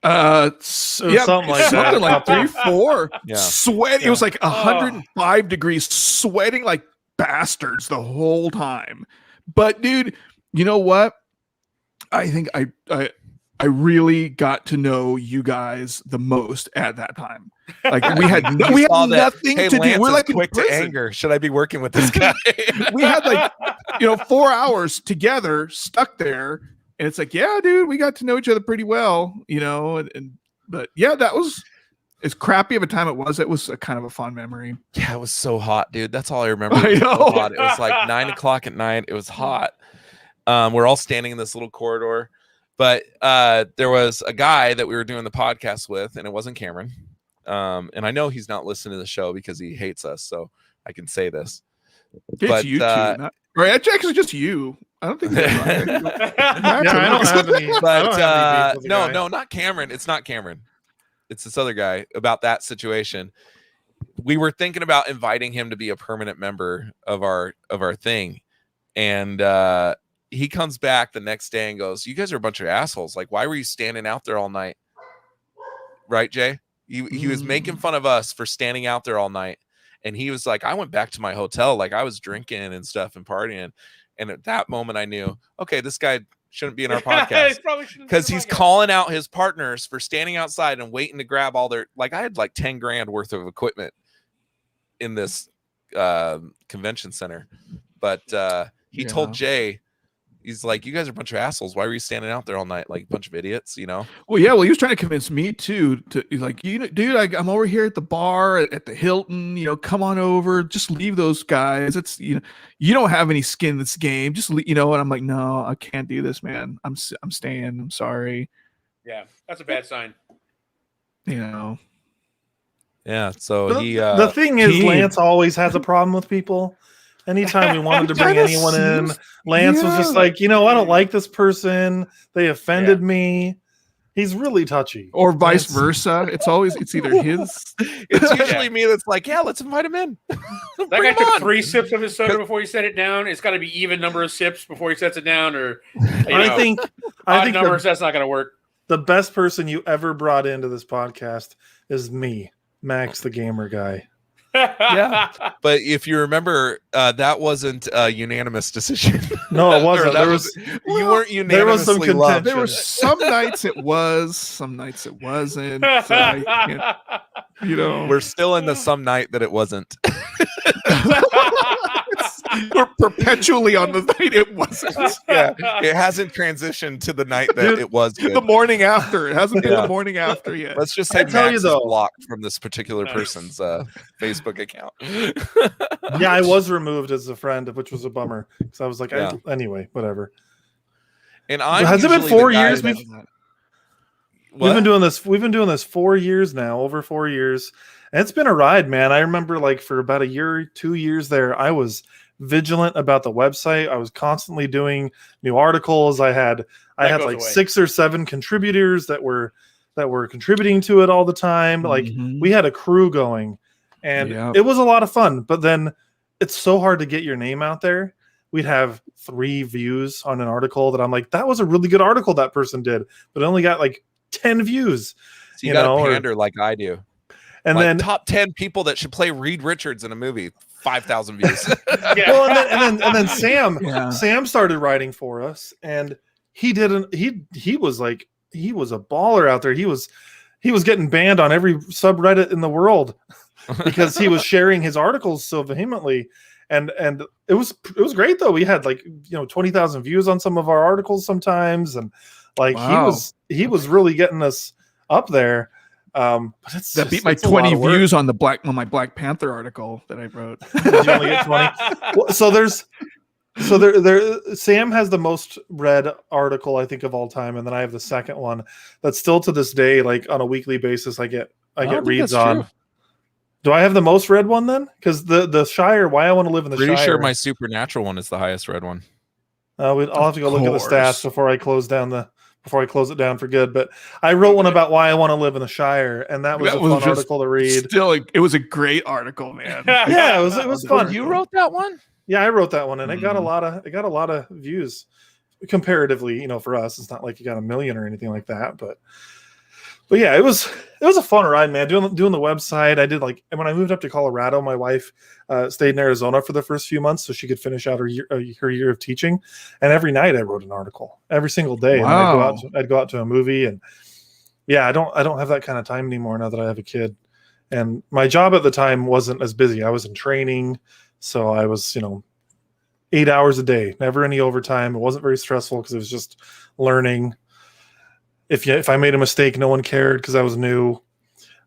Something like that. Like 3, 4. Yeah. Sweat. Yeah. It was 105 degrees, sweating like bastards the whole time. But dude, you know what? I think I really got to know you guys the most at that time. We had nothing to do. We're quick to anger. Should I be working with this guy? We had 4 hours together stuck there, and it's yeah, dude, we got to know each other pretty well, but yeah, that was as crappy of a time it was. It was a kind of a fun memory. Yeah, it was so hot, dude. That's all I remember. I know. So hot. It was 9:00 at night. It was hot. We're all standing in this little corridor. But there was a guy that we were doing the podcast with, and it wasn't Cameron. And I know he's not listening to the show because he hates us, so I can say this. It's you two, right? Actually, just you. I don't think that's right. I don't have any. But no, not Cameron. It's not Cameron. It's this other guy. About that situation, we were thinking about inviting him to be a permanent member of our thing, and he comes back the next day and goes, you guys are a bunch of assholes. Why were you standing out there all night? Right, Jay? He was making fun of us for standing out there all night. And he was like, I went back to my hotel. I was drinking and stuff and partying. And at that moment I knew, okay, this guy shouldn't be in our podcast. Because he's calling out his partners for standing outside and waiting to grab all their, I had $10,000 worth of equipment in this convention center. But he told Jay, he's like, you guys are a bunch of assholes. Why were you standing out there all night like a bunch of idiots, Well, yeah. Well, he was trying to convince me too. He's like, dude, I'm over here at the bar at the Hilton. Come on over. Just leave those guys. It's you don't have any skin in this game. Just And I'm like, no, I can't do this, man. I'm staying. I'm sorry. Yeah, that's a bad sign. Yeah. So the thing is, Lance always has a problem with people. Anytime we wanted to bring anyone in, Lance was just like, I don't like this person. They offended me. He's really touchy. Or vice versa. It's either his. It's usually me that's like, yeah, let's invite him in. That guy took 3 sips of his soda before he set it down. It's got to be even number of sips before he sets it down, or I think numbers. That's not going to work. The best person you ever brought into this podcast is me, Max, the gamer guy. Yeah, but if you remember, that wasn't a unanimous decision. No, it wasn't. You weren't unanimously there was some loved. There were some nights it was, some nights it wasn't. So I can't, we're still in the some night that it wasn't. Or perpetually on the night it wasn't. Yeah, it hasn't transitioned to the night that Dude, it was good. The morning after. It hasn't been Yeah. the morning after yet. Let's just say I tell you Max is though- blocked from this particular Nice. person's Facebook account. Yeah, I was removed as a friend, which was a bummer because I was like, Yeah. anyway, whatever. And I'm Has it been usually the 4 guy years? that- We've What? been doing this. We've been doing this 4 years now, over 4 years, and it's been a ride, man. I remember, like, for about a year, 2 years there, I was vigilant about the website. I was constantly doing new articles. I had goes like away. 6 or 7 contributors that were contributing to it all the time. Like, Mhm. we had a crew going, and Yep. it was a lot of fun. But then it's so hard to get your name out there. We'd have 3 views on an article that I'm like, that was a really good article that person did, but it only got like 10 views. So you, you got know, to or- pander like I do. And Like, then top 10 people that should play Reed Richards in a movie, 5,000 views. Yeah. well, and then Sam Yeah. Sam started writing for us, and he didn't he was like, he was a baller out there. He was getting banned on every subreddit in the world because he was sharing his articles so vehemently. And it was great though. We had, like, 20,000 views on some of our articles sometimes, and like Wow. he was really getting us up there. But it's That just- beat my it's a lot 20 of work. views on my Black Panther article that I wrote. Did you only get 20? Well, so there Sam has the most read article, I think, of all time, and then I have the second one that's still to this day, like, on a weekly basis I get don't think reads that's on. true. Do I have the most read one then? Because the Shire, Why I Want to Live in the Pretty Shire. sure my Supernatural one is the highest read one. I'll have to go look at the course. stats before I close it down for good. But I wrote one about why I want to live in the Shire, and that was That a was fun just article to read. Still, it was a great article, man. Yeah, it was fun. You wrote that one? Yeah, I wrote that one, and it got a Mhm. lot of views comparatively. For us, it's not like you got 1 million or anything like that, but yeah, it was a fun ride, man. Doing the website, I did, like, and when I moved up to Colorado, my wife stayed in Arizona for the first few months so she could finish out her year of teaching, and every night I wrote an article every single day. Wow. And I'd go out to a movie, and yeah, I don't have that kind of time anymore now that I have a kid, and my job at the time wasn't as busy. I was in training, so I was 8 hours a day, never any overtime. It wasn't very stressful because it was just learning. If I made a mistake, no one cared because I was new,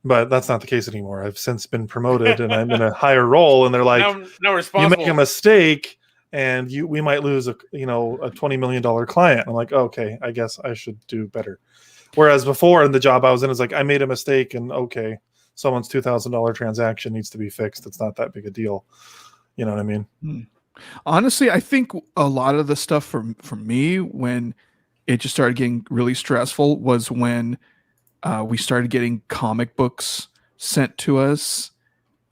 but that's not the case anymore. I've since been promoted and I'm in a higher role, and they're like, no you responsible. make a mistake and we might lose a $20 million client. I'm like, okay, I guess I should do better. Whereas before, in the job I was in, it's like, I made a mistake, and okay, someone's $2,000 transaction needs to be fixed. It's not that big a deal. You know what I mean? Honestly, I think a lot of the stuff for me, when it just started getting really stressful, was when we started getting comic books sent to us,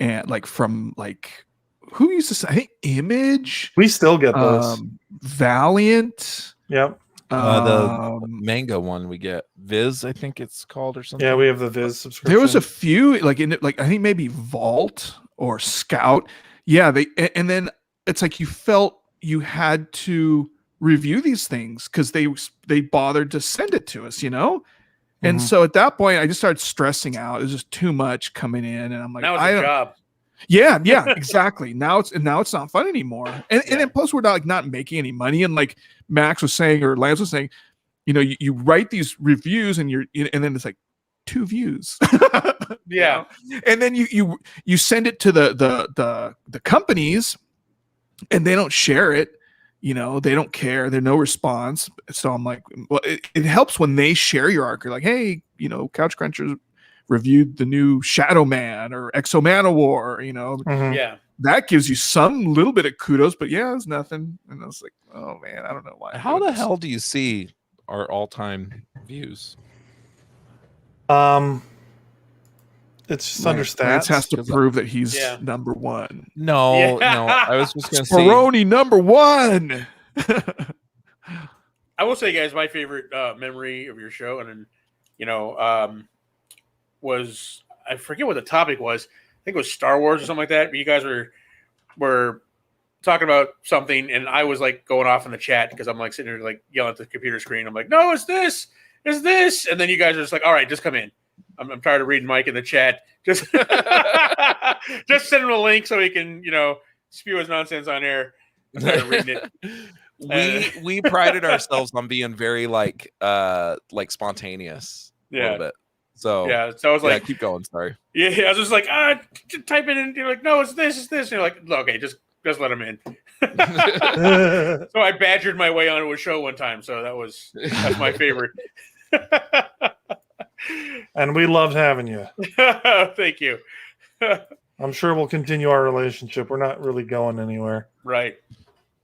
and from who used to say, I think Image, We still get those. Valiant. Yep. The manga one we get, Viz, I think it's called, or something. Yeah, we have the Viz subscription. There was a few I think maybe Vault or Scout. Yeah, and then it's like you felt you had to review these things because they bothered to send it to us, And Mhm. so at that point, I just started stressing out. It was just too much coming in, and I'm like, Now it's I a don't. job. Yeah, exactly. Now it's not fun anymore. And then plus we're not making any money. And like Max was saying, or Lance was saying, you write these reviews and and then it's like 2 views. Yeah. And then you send it to the companies, and they don't share it. They don't care. There's no response. So I'm like, well, it helps when they share your article. Like, hey, Couch Crunchers reviewed the new Shadow Man or Exo Manowar. Mhm. Yeah. That gives you some little bit of kudos. But yeah, it's nothing. And I was like, oh man, I don't know why. I'm How doing the this. hell do you see our all-time views? It's just under Lance stats. has to 'cause prove that he's Yeah. number one. No, Yeah. no. I was just gonna say. Speroni number one. I will say, guys, my favorite memory of your show, and then, was, I forget what the topic was. I think it was Star Wars or something like that. But you guys were talking about something, and I was like going off in the chat because I'm like sitting there like yelling at the computer screen. I'm like, no, it's this, and then you guys are just like, all right, just come in. I'm tired of reading Mike in the chat. Just just send him a link so he can spew his nonsense on air instead of reading it. we prided ourselves on being very like spontaneous a little bit. So so I was like, keep going. Sorry. Yeah, I was just like, type it in. You're like, no, it's this, it's this. And you're like, okay, just let him in. So I badgered my way onto a show one time. So that's my favorite. And we loved having you. Thank you. I'm sure we'll continue our relationship. We're not really going anywhere. Right.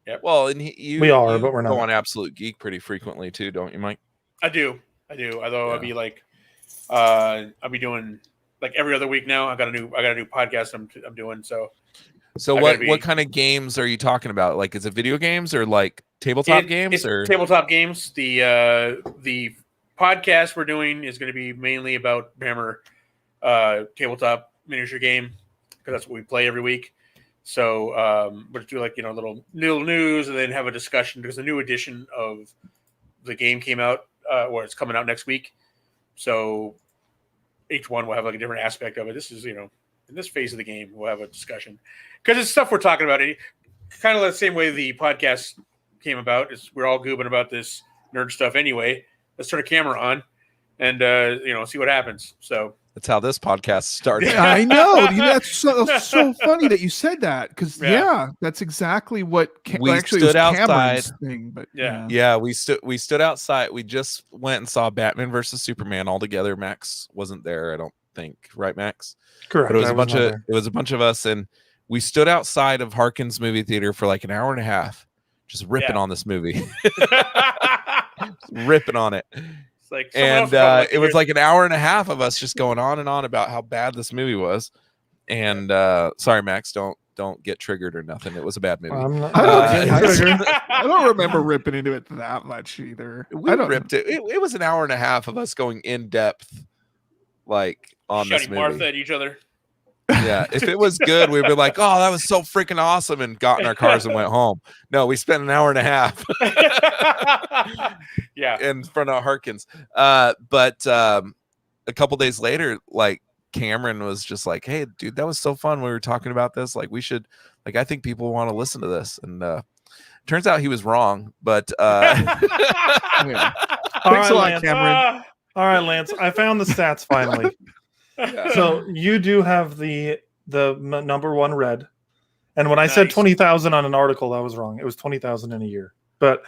Yep. Well, and we are, but we're not. Go on Absolute Geek pretty frequently too, don't you, Mike? I do. Although I'll be like, I'll be doing like every other week now. I got a new podcast I'm doing. So what kind of games are you talking about? Like, is it video games or like tabletop games or tabletop games? The podcast we're doing is going to be mainly about Hammer tabletop miniature game because that's what we play every week. So we'll do like little news and then have a discussion because the new edition of the game came out or it's coming out next week. So each one will have like a different aspect of it. This is in this phase of the game we'll have a discussion because it's stuff we're talking about. Kind of the same way the podcast came about. We're all goobing about this nerd stuff anyway. Let's turn a camera on and see what happens. So that's how this podcast started. Yeah, I know. That's so funny that you said that because that's exactly what we actually stood was outside. Thing, but we stood outside. We just went and saw Batman versus Superman all together. Max wasn't there, I don't think. Right, Max? Correct. But it was a bunch of us, and we stood outside of Harkins movie theater for like an hour and a half, just ripping on this movie, ripping on it. Like and it was like an hour and a half of us just going on and on about how bad this movie was. And sorry, Max, don't get triggered or nothing. It was a bad movie. I don't remember ripping into it that much either. We ripped it. It was an hour and a half of us going in depth, like on this movie. Martha at each other. Yeah, if it was good, we'd be like, "Oh, that was so freaking awesome," and got in our cars and went home. No, we spent an hour and a half. In front of Harkins. But a couple days later, like Cameron was just like, "Hey, dude, that was so fun. We were talking about this. Like, we should. Like, I think people want to listen to this." And turns out he was wrong. But thanks a lot, Cameron. All right, Lance. I found the stats finally. So you do have the number one read, and when I said 20,000 on an article, that was wrong. It was 20,000 in a year. But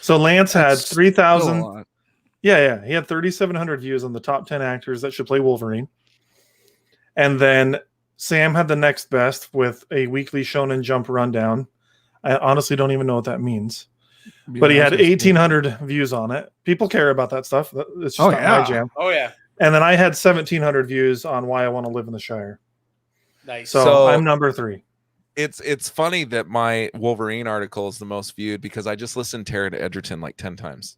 so Lance had 3,000. Yeah, he had 3,700 views on the top 10 actors that should play Wolverine, and then Sam had the next best with a weekly Shonen Jump rundown. I honestly don't even know what that means, but he had 1,800 views on it. People care about that stuff. It's just not my jam. Oh yeah. And then I had 1,700 views on why I want to live in the Shire. Nice. So I'm number 3. It's funny that my Wolverine article is the most viewed because I just listened to Taron Egerton like 10 times.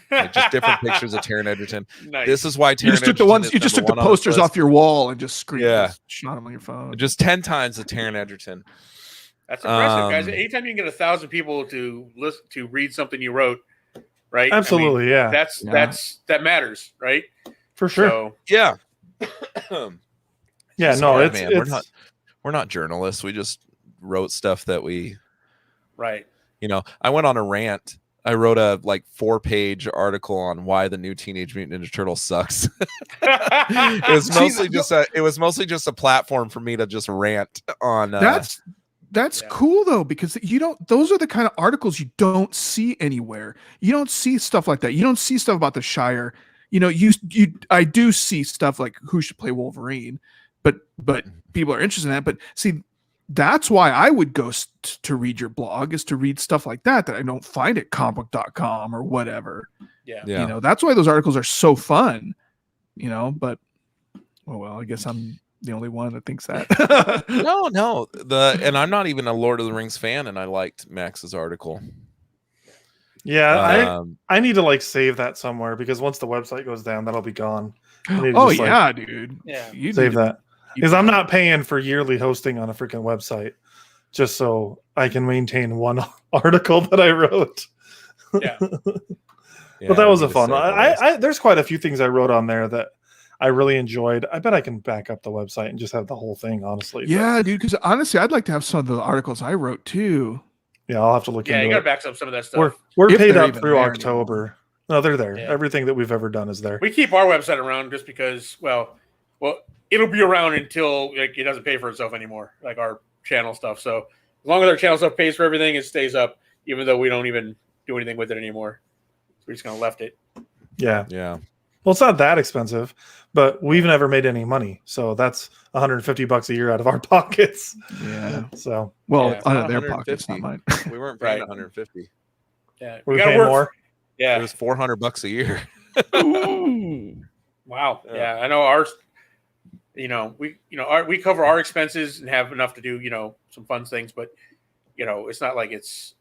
Like just different pictures of Taron Egerton. Nice. This is why Taron Egerton you just took the posters off your wall and just screened. Yeah. Shot them on your phone. Just 10 times of Taron Egerton. That's impressive, guys. Anytime you can get 1,000 people to listen to read something you wrote, right? Absolutely, that matters, right? For sure. So, yeah. We're not journalists. We just wrote stuff that we right. I went on a rant. I wrote a 4-page article on why the new Teenage Mutant Ninja Turtles sucks. It was mostly just a platform for me to just rant on. That's cool though, because those are the kind of articles you don't see anywhere. You don't see stuff like that. You don't see stuff about the Shire. I do see stuff like who should play Wolverine, but people are interested in that. But see, that's why I would go to read your blog, is to read stuff like that I don't find at comicbook.com or whatever. Yeah. That's why those articles are so fun, but I guess I'm the only one that thinks that. No. And I'm not even a Lord of the Rings fan, and I liked Max's article. Yeah, I need to save that somewhere because once the website goes down, that'll be gone. Dude. Yeah, you save that because I'm not paying for yearly hosting on a freaking website just so I can maintain one article that I wrote. Yeah. But that was a fun one. I there's quite a few things I wrote on there that I really enjoyed. I bet I can back up the website and just have the whole thing, honestly. Yeah, dude. Because honestly, I'd like to have some of the articles I wrote too. Yeah, I'll have to look Yeah, into you got to it. back up some of that stuff. We're If paid they're up even through there October. No, they're there. Yeah. Everything that we've ever done is there. We keep our website around just because, well, it'll be around until like it doesn't pay for itself anymore, like our channel stuff. So as long as our channel stuff pays for everything, it stays up, even though we don't even do anything with it anymore. So we're just gonna left it. Yeah. Yeah. Well, it's not that expensive, but we've never made any money, so that's $150 a year out of our pockets. Yeah. So, Well, Yeah, out not of their pockets, 150. not mine. We weren't paying Right. 150. Yeah, we're gotta paying work. more. It Yeah. was $400 a year. Ooh. Wow. Yeah. Yeah, I know ours. We cover our expenses and have enough to do some fun things, but it's not like it's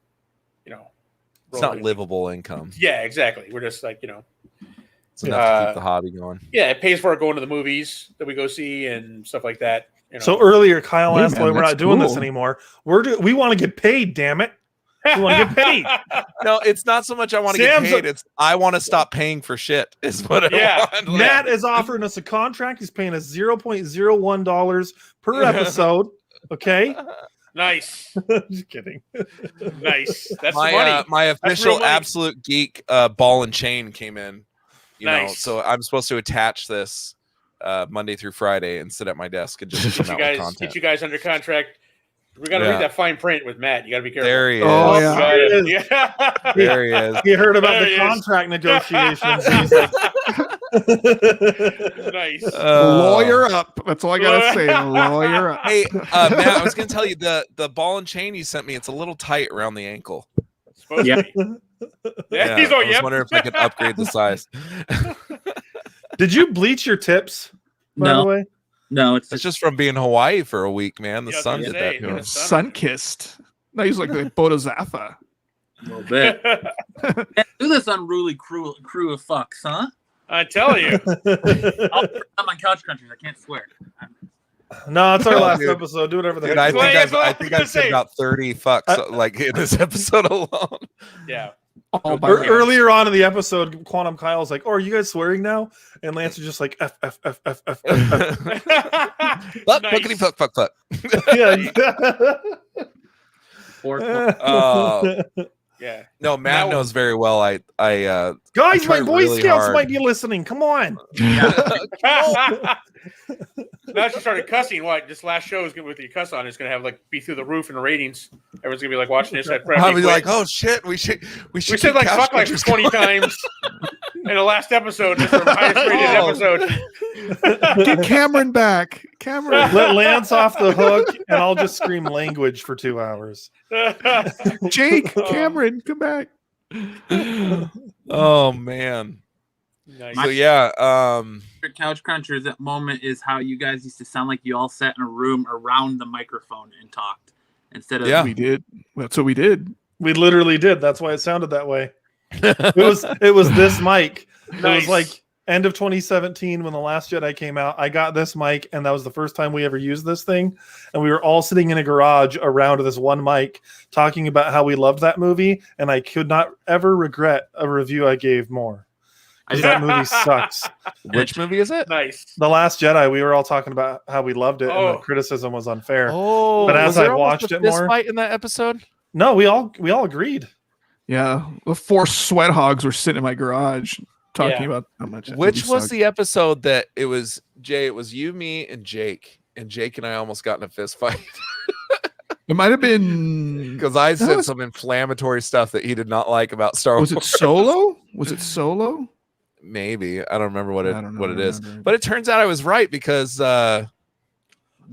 It's not really- livable income. Yeah, exactly. We're just like It's enough to keep the hobby going. yeah, it pays for our going to the movies that we go see and stuff like that. So earlier, Kyle Hey, asked man, why we're that's not doing this cool. anymore. We want to get paid, damn it. We want to get paid. No, it's not so much I want to get Sam's paid. It's I want to stop paying for shit. Is what Yeah. I want. Matt is offering us a contract. He's paying us $0.01 per episode. Okay. Nice, Just kidding. nice. That's my the money. my That's real official money. absolute geek ball and chain came in. You know, Nice. so I'm supposed to attach this Monday through Friday and sit at my desk and just come out with content. Get you guys under contract. We got to Yeah. read that fine print with Matt. You got to be careful. There he is. Oh, You yeah. gotta- There he There he is. He heard about There the he is. contract negotiations. And he's like, Nice. Lawyer up. That's all I gotta say. Lawyer up. Hey, Matt, I was gonna tell you the ball and chain you sent me. It's a little tight around the ankle. Supposed Yep. to be. Yeah, he's all I was yep. wondering if I could upgrade the size. did you bleach your tips, by the No, way? no, it's It's just just from being in Hawaii for a week, man. The Yeah, I was sun gonna did say, that to yeah. us. Sun kissed. No, he's like Bodo Zaffa. a little bit. Man, do this unruly crew of fucks, huh? I tell you. I'm on Couch Countries. I can't swear. No, it's our Oh, last dude. episode. Do whatever the Dude, heck. I you think want. that's what I I've was gonna said say. about 30 fucks like in this episode alone. Yeah. All by Earlier on in the episode, Quantum Kyle's like, "Oh, are you guys swearing now?" And Lance is just like, "F F F F F." F. Fuck, Nice. fuckity fuck, fuck, fuck. Yeah. Or Oh. Yeah. No, Matt Now- knows very well. I Guys, try my Boy really Scouts hard. might be listening. Come on. Now she started cussing. What? This last show is gonna with your cuss on. It's gonna have like be through the roof in the ratings. Everyone's gonna be like watching this. I'll be like, oh shit, we should we keep said like Couch fuck like Countries 20 going. times in the last episode. This is the highest rated episode. Get Cameron back. Cameron. Let Lance off the hook, and I'll just scream language for 2 hours. Jake, Oh. Cameron, come back. Oh man. Nice. So yeah, Couch Crunchers, that moment is how you guys used to sound like you all sat in a room around the microphone and talked instead of Yeah. We did. That's what we did. We literally did. That's why it sounded that way. It was this mic. It Nice. was like end of 2017 when The Last Jedi came out. I got this mic, and that was the first time we ever used this thing. And we were all sitting in a garage around this one mic talking about how we loved that movie. And I could not ever regret a review I gave more. 'Cause that movie sucks. which movie is it? Nice. The Last Jedi, we were all talking about how we loved it, and Oh. the criticism was unfair. Oh, But as was there I almost watched a it fist more- fight in that episode. No, we all agreed. Yeah. The 4 sweat hogs were sitting in my garage talking Yeah. about how much. that Which movie was sucked. the episode that it was Jay? It was you, me, and Jake. And Jake and I almost got in a fist fight It might have been. because I said was- some inflammatory stuff that he did not like about Star Was Wars. it Solo? Was it Solo? Maybe I don't remember what I don't know, what it is. remember. But it turns out I was right because no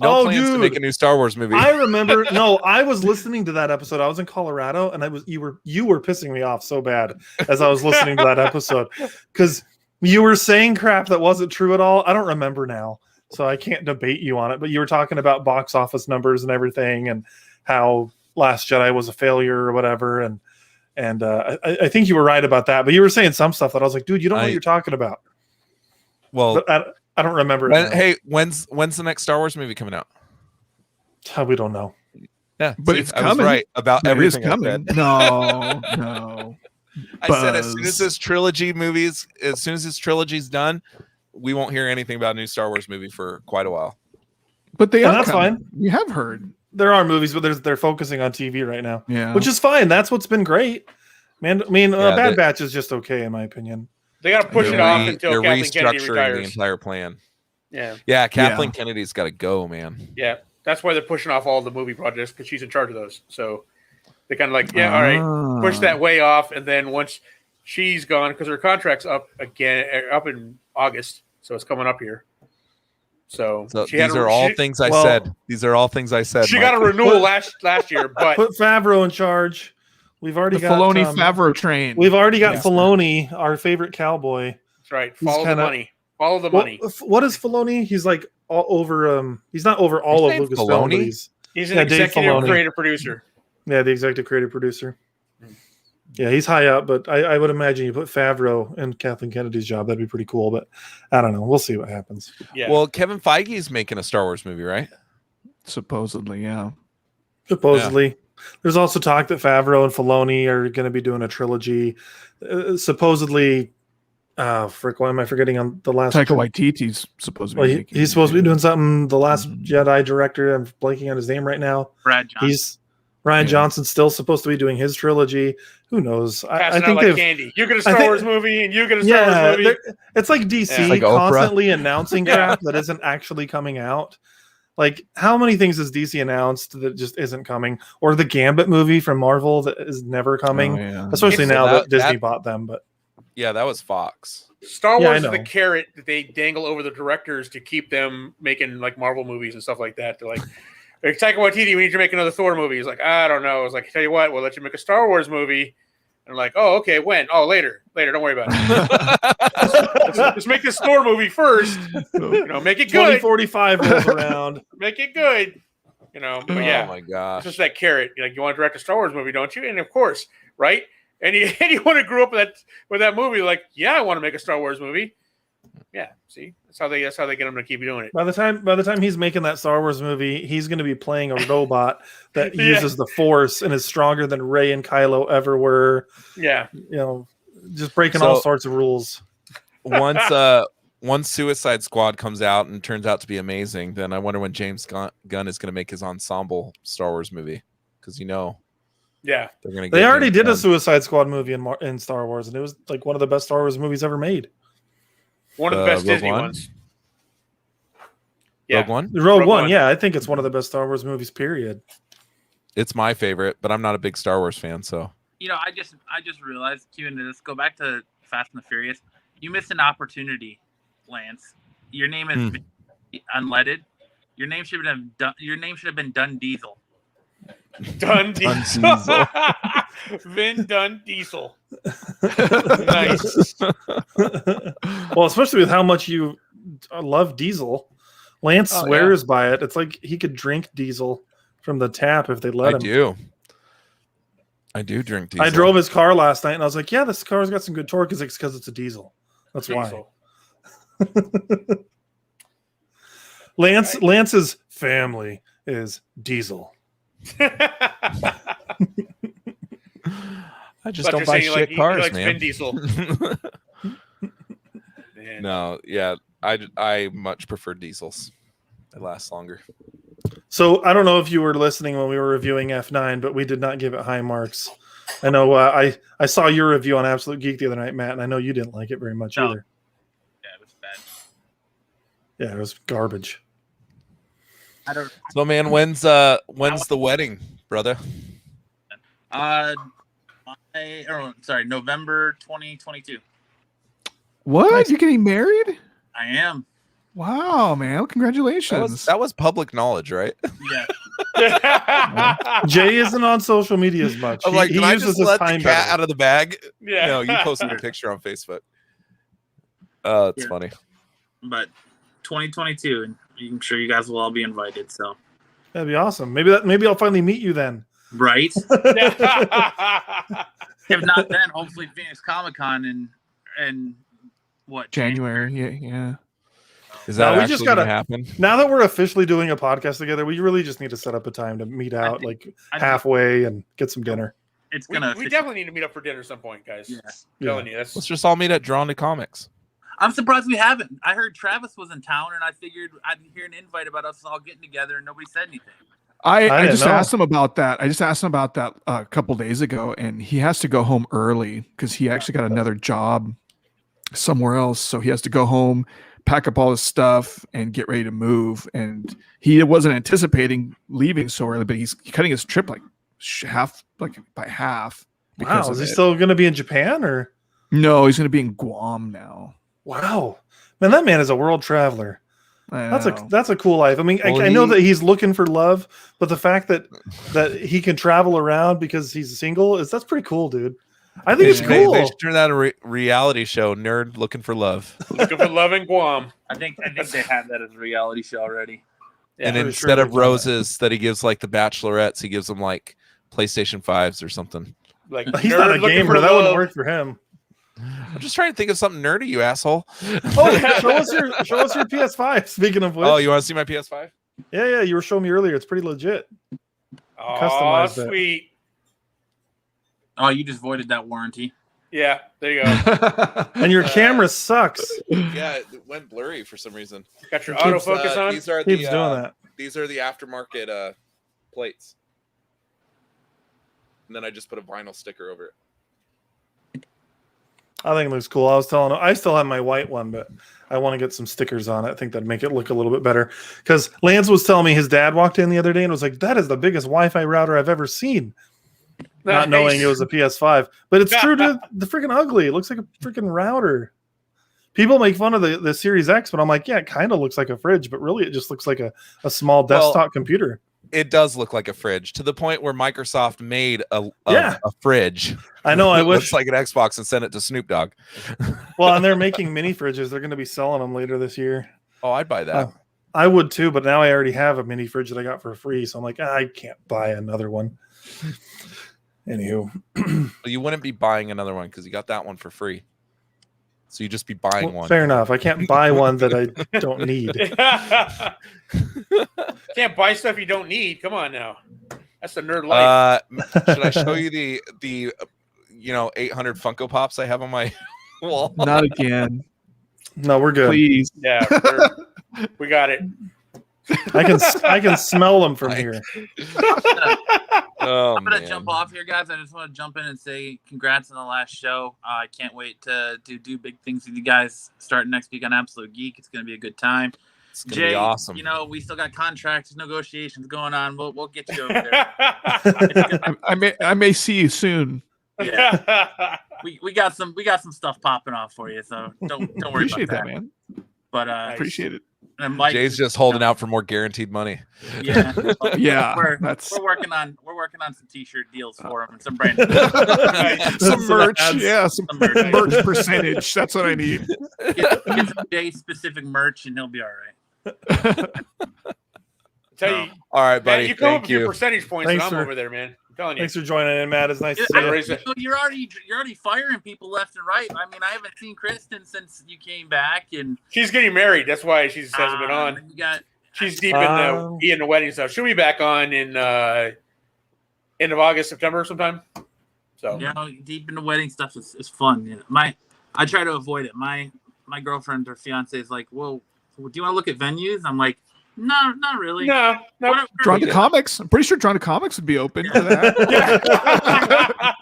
Oh, plans to dude. make a new Star Wars movie. I remember. No, I was listening to that episode. I was in Colorado, and you were pissing me off so bad as I was listening to that episode because you were saying crap that wasn't true at all. I don't remember now, so I can't debate you on it. But you were talking about box office numbers and everything, and how Last Jedi was a failure or whatever, and I think you were right about that. But you were saying some stuff that I was like, dude, you don't know what you're talking about. well, But I don't remember. when- It now. hey, when's the next Star Wars movie coming out? We don't know. Yeah, But see, it's I was coming. right about It is everything. I coming. said. No, no. I said as soon as Buzz. this trilogy's done, we won't hear anything about a new Star Wars movie for quite a while. But they And are that's coming. fine. We have heard. There are movies, but they're focusing on TV right now, Yeah. which is fine. That's what's been great. Man, I mean, Yeah, Bad Batch is just okay in my opinion. They got to push it off until They're Kathleen Kennedy restructuring the retires. entire plan. Yeah, Yeah, Kathleen Kennedy's got to go, man. yeah. That's why they're pushing off all the movie projects because she's in charge of those. So they kind of like, yeah, all right, push that way off, and then once she's gone, because her contract's up again, up in August, so it's coming up here. So these are all things I said. These are all things I said. She Mike. got a renewal last year, but Put Favreau in charge. We've already The got Filoni Favreau train. We've already got Yeah. Filoni, our favorite cowboy. that's right. He's Follow kinda- the money. Follow the money. What is Filoni? He's like all over. He's not over all of His name's Lucasfilm, Filoni? but He's an Yeah, Dave executive Filoni. creative producer. the executive creative producer. Yeah, he's high up, but I would imagine you put Favreau in Kathleen Kennedy's job. That'd be pretty cool, but I don't know. We'll see what happens. Yeah. Well, Kevin Feige is making a Star Wars movie, right? Supposedly, yeah. Supposedly. There's also talk that Favreau and Filoni are going to be doing a trilogy. Supposedly, frick, why am I forgetting on the last? Taika Waititi's supposed to be Well, making he's supposed to be doing something. The Last Mhm. Jedi director, I'm blanking on his name right now. Brad Johnson. He's Ryan Yeah. Johnson's still supposed to be doing his trilogy. Who knows? I Passing think out like they've. candy. You get a I Star think- Wars movie, and you get a Star Yeah, Wars movie. it's like DC Yeah. Like Oprah. constantly announcing Yeah. crap that isn't actually coming out. Like, how many things has DC announced that just isn't coming? Or the Gambit movie from Marvel that is never coming, Oh, yeah. especially It's- now that- that Disney that- bought them. But Yeah, that was Fox. Star Yeah, I Wars is the know. carrot that they dangle over the directors to keep them making like Marvel movies and stuff like that. They're like, Taika Waititi, we need to make another Thor movie. He's like, I don't know. I was like, tell you what, we'll let you make a Star Wars movie. And like, oh, okay, when? Oh, later. Don't worry about it. Let's make this Thor movie first. Make it good. 2045 rolls around. Make it good. But yeah, Oh my it's gosh. just that carrot. You want to direct a Star Wars movie, don't you? And of course, right? Anyone who grew up with that movie, like, yeah, I want to make a Star Wars movie. Yeah, see, that's how they get him to keep doing it. By the time he's making that Star Wars movie, he's going to be playing a robot that Yeah. uses the Force and is stronger than Rey and Kylo ever were. Yeah, Just breaking So- all sorts of rules. Once Suicide Squad comes out and turns out to be amazing, then I wonder when James Gunn is going to make his ensemble Star Wars movie, because yeah. they're going to. They already did a Suicide Squad movie in Star Wars, and it was like one of the best Star Wars movies ever made. One of the best Rogue Disney One? ones. Yeah, Rogue One. Rogue One, One. yeah, I think it's one of the best Star Wars movies. Period. It's my favorite, but I'm not a big Star Wars fan, so I just realized, Q, and let's go back to Fast and the Furious. You missed an opportunity, Lance. Your name is unleaded. Your name should have been Dun Diesel. Dun Diesel. Vin Dun Diesel. Nice. Well, especially with how much you love Diesel. Lance Oh, swears by it. It's like he could drink Diesel from the tap if they let him. I do drink diesel. I drove his car last night, and I was like, "Yeah, this car's got some good torque. It's because it's a diesel. That's why." Diesel. Lance's family is Diesel. I just Thought don't you're buy saying shit he cars, likes man. Vin Diesel. Man. No, yeah, I much prefer diesels. They last longer. So I don't know if you were listening when we were reviewing F9, but we did not give it high marks. I know I saw your review on Absolute Geek the other night, Matt, and I know you didn't like it very much No. either. Yeah, it was bad. Yeah, it was garbage. I don't. So, man, when's the wedding, brother? November 2022. What? Nice. You're getting married? I am. Wow, man! Congratulations. That was public knowledge, right? Yeah. Jay isn't on social media as much. I'm like, he can I uses just his let the time cat better. out of the bag? Yeah. No, you posted a picture on Facebook. Oh, it's Yeah. funny. But 2022, and I'm sure you guys will all be invited. So, That'd be awesome. Maybe I'll finally meet you then. right? If not, then hopefully Phoenix Comic Con and what January. Yeah. Is No, that we actually just going to gotta- happen? Now that we're officially doing a podcast together, we really just need to set up a time to meet out like I think halfway and get some dinner. it's we gonna. definitely need to meet up for dinner at some point, guys. Yeah. I'm telling you, that's Let's just all meet at Drawn to Comics. I'm surprised we haven't. I heard Travis was in town, and I figured I'd hear an invite about us all getting together, and nobody said anything. I didn't just know. asked him about that. I just asked him about that a couple days ago, and he has to go home early because he actually got another job somewhere else. So he has to go home, pack up all his stuff, and get ready to move. And he wasn't anticipating leaving so early, but he's cutting his trip like by half. Wow, is he still going to be in Japan or? No, he's going to be in Guam now. Wow, man, that man is a world traveler. That's a cool life. I mean, Well, I know that he's looking for love, but the fact that he can travel around because he's single that's pretty cool, dude. I think it's cool. They should turn that a reality show. Nerd looking for love. Looking for love in Guam. I think they have that as a reality show already. Yeah, And pretty instead sure of they've done roses that he gives like the Bachelorettes, he gives them like PlayStation 5s or something. Like He's not a nerd looking gamer. for That wouldn't love. work for him. I'm just trying to think of something nerdy, you asshole. Oh, show us your PS5. Speaking of which, Oh, you want to see my PS5? yeah, you were showing me earlier. It's pretty legit. Oh, Customized it. sweet. Oh, you just voided that warranty. Yeah, there you go. And your camera sucks. Yeah, it went blurry for some reason. Got your It keeps, autofocus on. These are Keeps the doing that. these are the aftermarket plates. And then I just put a vinyl sticker over it. I think it looks cool. I was telling him I still have my white one, but I want to get some stickers on it. I think that'd make it look a little bit better. Because Lance was telling me his dad walked in the other day and was like, "That is the biggest Wi-Fi router I've ever seen." Not knowing it was a PS5, but it's true to the freaking ugly. It looks like a freaking router. People make fun of the Series X, but I'm like, yeah, it kind of looks like a fridge, but really it just looks like a small desktop computer. It does look like a fridge to the point where Microsoft made a fridge. I know. I It wish. looks like an Xbox and sent it to Snoop Dogg. Well, and they're making mini fridges. They're going to be selling them later this year. Oh, I'd buy that. I would too, but now I already have a mini fridge that I got for free, so I'm like, I can't buy another one. Anywho, Well, you wouldn't be buying another one because you got that one for free. So you just be buying one. fair enough. I can't buy one that I don't need. Can't buy stuff you don't need. Come on now. That's the nerd life. Should I show you the 800 Funko Pops I have on my wall? Not again, No, we're good. please. Yeah, we got it. I can smell them from here. Oh, I'm gonna man. jump off here, guys. I just want to jump in and say congrats on the last show. I can't wait to do big things with you guys starting next week on Absolute Geek. It's gonna be a good time. It's gonna be awesome. We still got contract negotiations going on. We'll get you over there. I may see you soon. Yeah. we got some stuff popping off for you, so don't worry Appreciate about that, man. But Appreciate it. and Mike, Jay's just holding out for more guaranteed money. yeah, Yeah, we're that's working on some t-shirt deals for him and some brand. some merch. ads. Yeah, some Some merch. merch percentage. That's what I need. Get some Jay specific merch and he'll be all right. Tell you, All right, buddy. man, you come up Thank with your you. percentage points, Thanks, and I'm sir. over there, man. I'm telling you. Thanks for joining in, Matt. It's nice to see I- you. You're already firing people left and right. I mean, I haven't seen Kristen since you came back, and She's getting married. That's why she hasn't been on. You got She's deep in the wedding stuff. She'll be back on in end of August, September sometime. So deep in the wedding stuff is fun. You know, I try to avoid it. My girlfriend or fiance is like, "Well, do you want to look at venues?" I'm like, "No, not really." no. Drawn to Comics. I'm pretty sure Drawn to Comics would be open to that.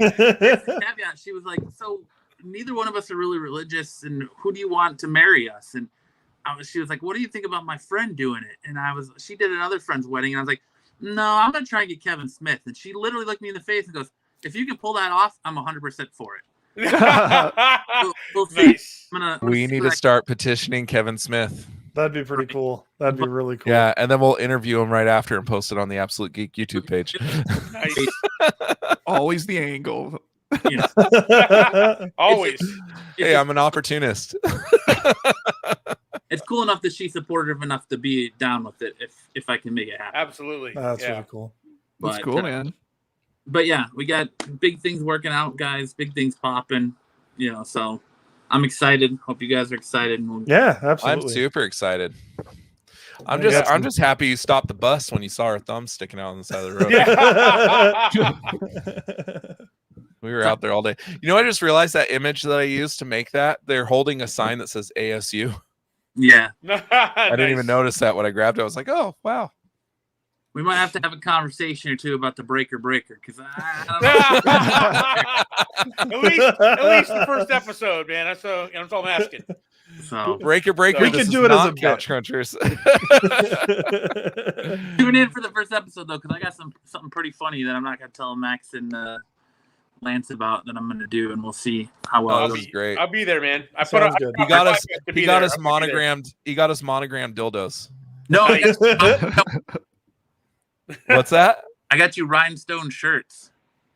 Caveat. She was like, "So neither one of us are really religious, and who do you want to marry us?" And she was like, "What do you think about my friend doing it?" And she did another friend's wedding, and I was like, "No, I'm gonna try and get Kevin Smith." And she literally looked me in the face and goes, "If you can pull that off, I'm 100% for it." We'll see. Nice. We need to start petitioning Kevin Smith. That'd be pretty cool. That'd be really cool. Yeah, and then we'll interview him right after and post it on the Absolute Geek YouTube page. Nice. Always the angle. Always. Hey, I'm an opportunist. It's cool enough that she's supportive enough to be down with it if I can make it happen. Absolutely. That's yeah. really cool. That's But, cool, man. But yeah, we got big things working out, guys. Big things popping. So I'm excited. Hope you guys are excited. And we'll Yeah, I'm absolutely. super excited. I'm We got just some- happy you stopped the bus when you saw our thumbs sticking out on the side of the road. Yeah. We were out there all day. You know, I just realized that image that I used to make that, they're holding a sign that says ASU. Yeah. I didn't even notice that when I grabbed it. I was like, oh, wow. We might have to have a conversation or two about the breaker because I don't know. at least the first episode, man. That's all I'm asking. So breaker. We could do it as a Couch Crunchers. Tune in for the first episode though, because I got something pretty funny that I'm not gonna tell Max and Lance about that I'm gonna do, and we'll see how well. This is great. I'll be there, man. Sounds good. He got us. He got us monogrammed. He got us monogrammed dildos. No, What's that? I got you rhinestone shirts.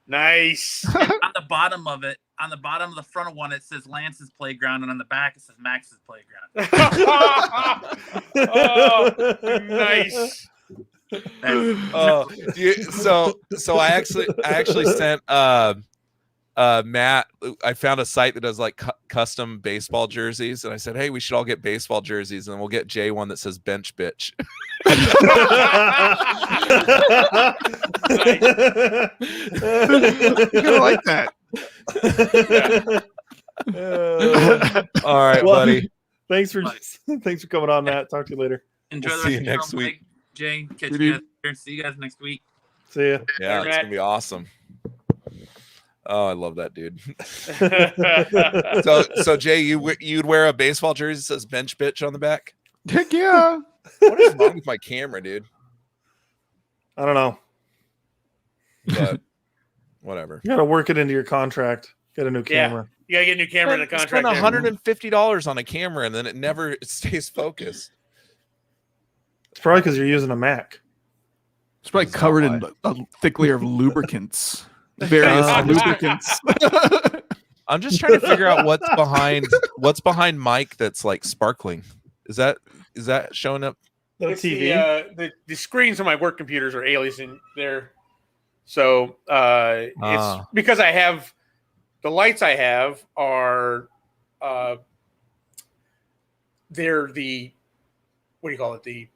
Nice. And on the bottom of it, on the bottom of the front of one, it says Lance's Playground, and on the back it says Max's Playground. Oh, nice. So I actually sent Matt. I found a site that does like custom baseball jerseys, and I said, hey, we should all get baseball jerseys, and then we'll get Jay one that says bench bitch. Nice. You're gonna like that. All right, Well, buddy. Thanks for coming on, Matt. Talk to you later. Enjoy We'll the see rest you of your next show, week. Mike, Jay, catch Good you guys later. See you guys next week. See ya. Yeah, Matt. it's gonna be awesome. Oh, I love that dude. So Jay, you'd wear a baseball jersey that says bench bitch on the back? Heck yeah. What is wrong with my camera, dude? I don't know. But whatever. You got to work it into your contract. Get a new Yeah. camera. You gotta get a new camera in the I contract. spent $150 on a camera, and then it never stays focused. It's probably because you're using a Mac. It's probably That's not covered in why. a thick layer of lubricants. Various lubricants. I'm just trying to figure out what's behind Mike that's like sparkling. Is that showing up? The It's TV. the screens on my work computers are aliasing there. So it's because I have the lights I have are they're the what do you call it? The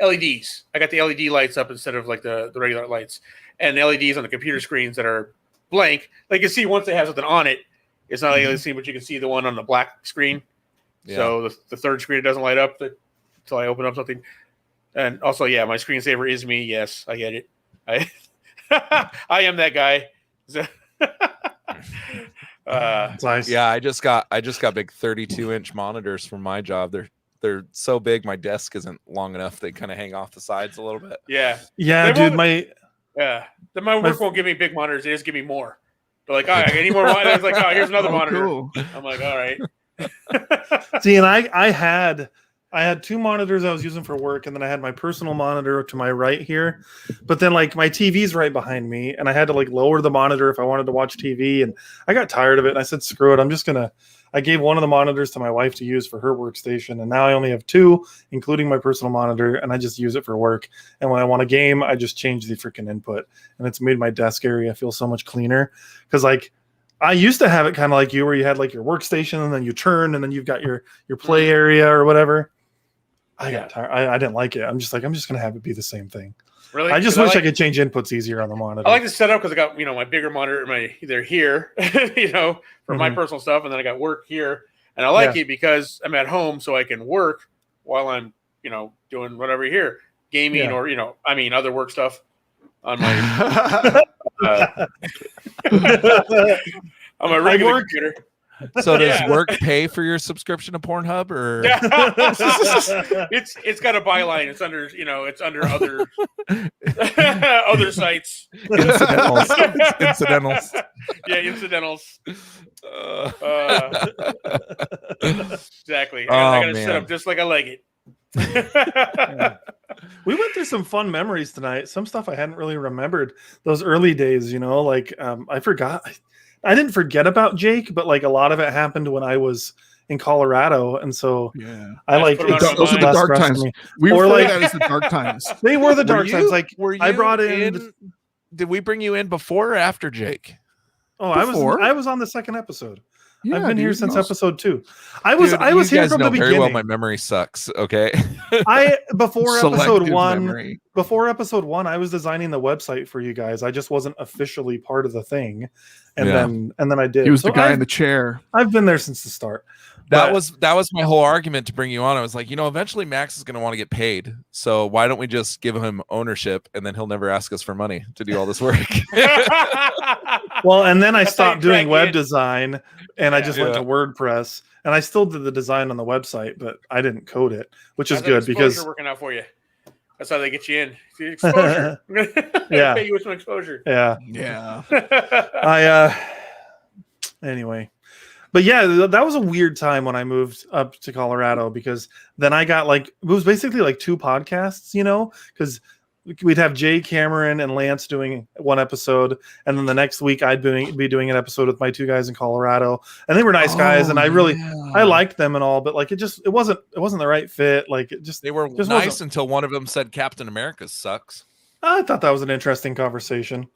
LEDs. I got the LED lights up instead of like the regular lights, and the LEDs on the computer screens that are blank. Like you can see once they have something on it, it's not LED, but you can see the one on the black screen. Yeah. So the third screen doesn't light up until I open up something. And also, yeah, my screensaver is me. Yes, I get it. I am that guy. It's nice. Yeah, I just got big 32-inch monitors for my job. They're so big my desk isn't long enough. They kind of hang off the sides a little bit. Yeah. Yeah, They dude. won't- Yeah. Then my work won't give me big monitors. They just give me more. They're like, oh, I need more monitors. Like, oh, here's another monitor. Cool. I'm like, all right. See, and I had two monitors I was using for work, and then I had my personal monitor to my right here. But then like my TV's right behind me, and I had to like lower the monitor if I wanted to watch TV, and I got tired of it, and I said, screw it, I gave one of the monitors to my wife to use for her workstation, and now I only have two, including my personal monitor, and I just use it for work. And when I want a game, I just change the freaking input, and it's made my desk area feel so much cleaner. Because like I used to have it kind of like you, where you had like your workstation, and then you turn, and then you've got your play area or whatever. I got tired. I didn't like it. I'm just gonna have it be the same thing. Really? I just 'Cause wish I like- could change inputs easier on the monitor. I like the setup because I got my bigger monitor, they're here, for my personal stuff, and then I got work here, and I like it because I'm at home, so I can work while I'm doing whatever here, gaming or other work stuff on my on my regular computer. So does Yeah. work pay for your subscription to Pornhub or? It's got a byline. It's under other other sites. Incidentals. Incidentals. Yeah, incidentals. Exactly. Oh, I got to man. set up just like I like it. We went through some fun memories tonight. Some stuff I hadn't really remembered. Those early days, I forgot. I didn't forget about Jake, but like a lot of it happened when I was in Colorado, and so Yeah. I like Put it on it's Those are the less dark fresh to times. me. We Or refer like- to that as the dark times. They were the dark Were times. you- Like were I you brought in. Did we bring you in before or after Jake? Oh, Before? I was on the second episode. Yeah, I've been here dude, since you also- episode 2. I was Dude, here guys from know the very well beginning. my memory sucks. Okay. Before selective episode 1, memory. I was designing the website for you guys. I just wasn't officially part of the thing, and Yeah. then I did. He was the So guy in the chair. I've been there since the start. That But- was my whole argument to bring you on. I was like, eventually Max is going to want to get paid. So why don't we just give him ownership and then he'll never ask us for money to do all this work? Well, and then I That's how you stopped doing drag web in. design, and I just went Yeah. to WordPress, and I still did the design on the website, but I didn't code it, which is How's that good exposure because working out for you. That's how they get you in. The exposure. Yeah. Pay you with some exposure. yeah, Yeah. anyway. But yeah, that was a weird time when I moved up to Colorado because then I got it was basically like 2 podcasts, because we'd have Jay Cameron and Lance doing one episode, and then the next week I'd be doing an episode with my 2 guys in Colorado, and they were nice guys, and I liked them and all, but it wasn't the right fit. They were Just nice wasn't. until one of them said Captain America sucks. I thought that was an interesting conversation.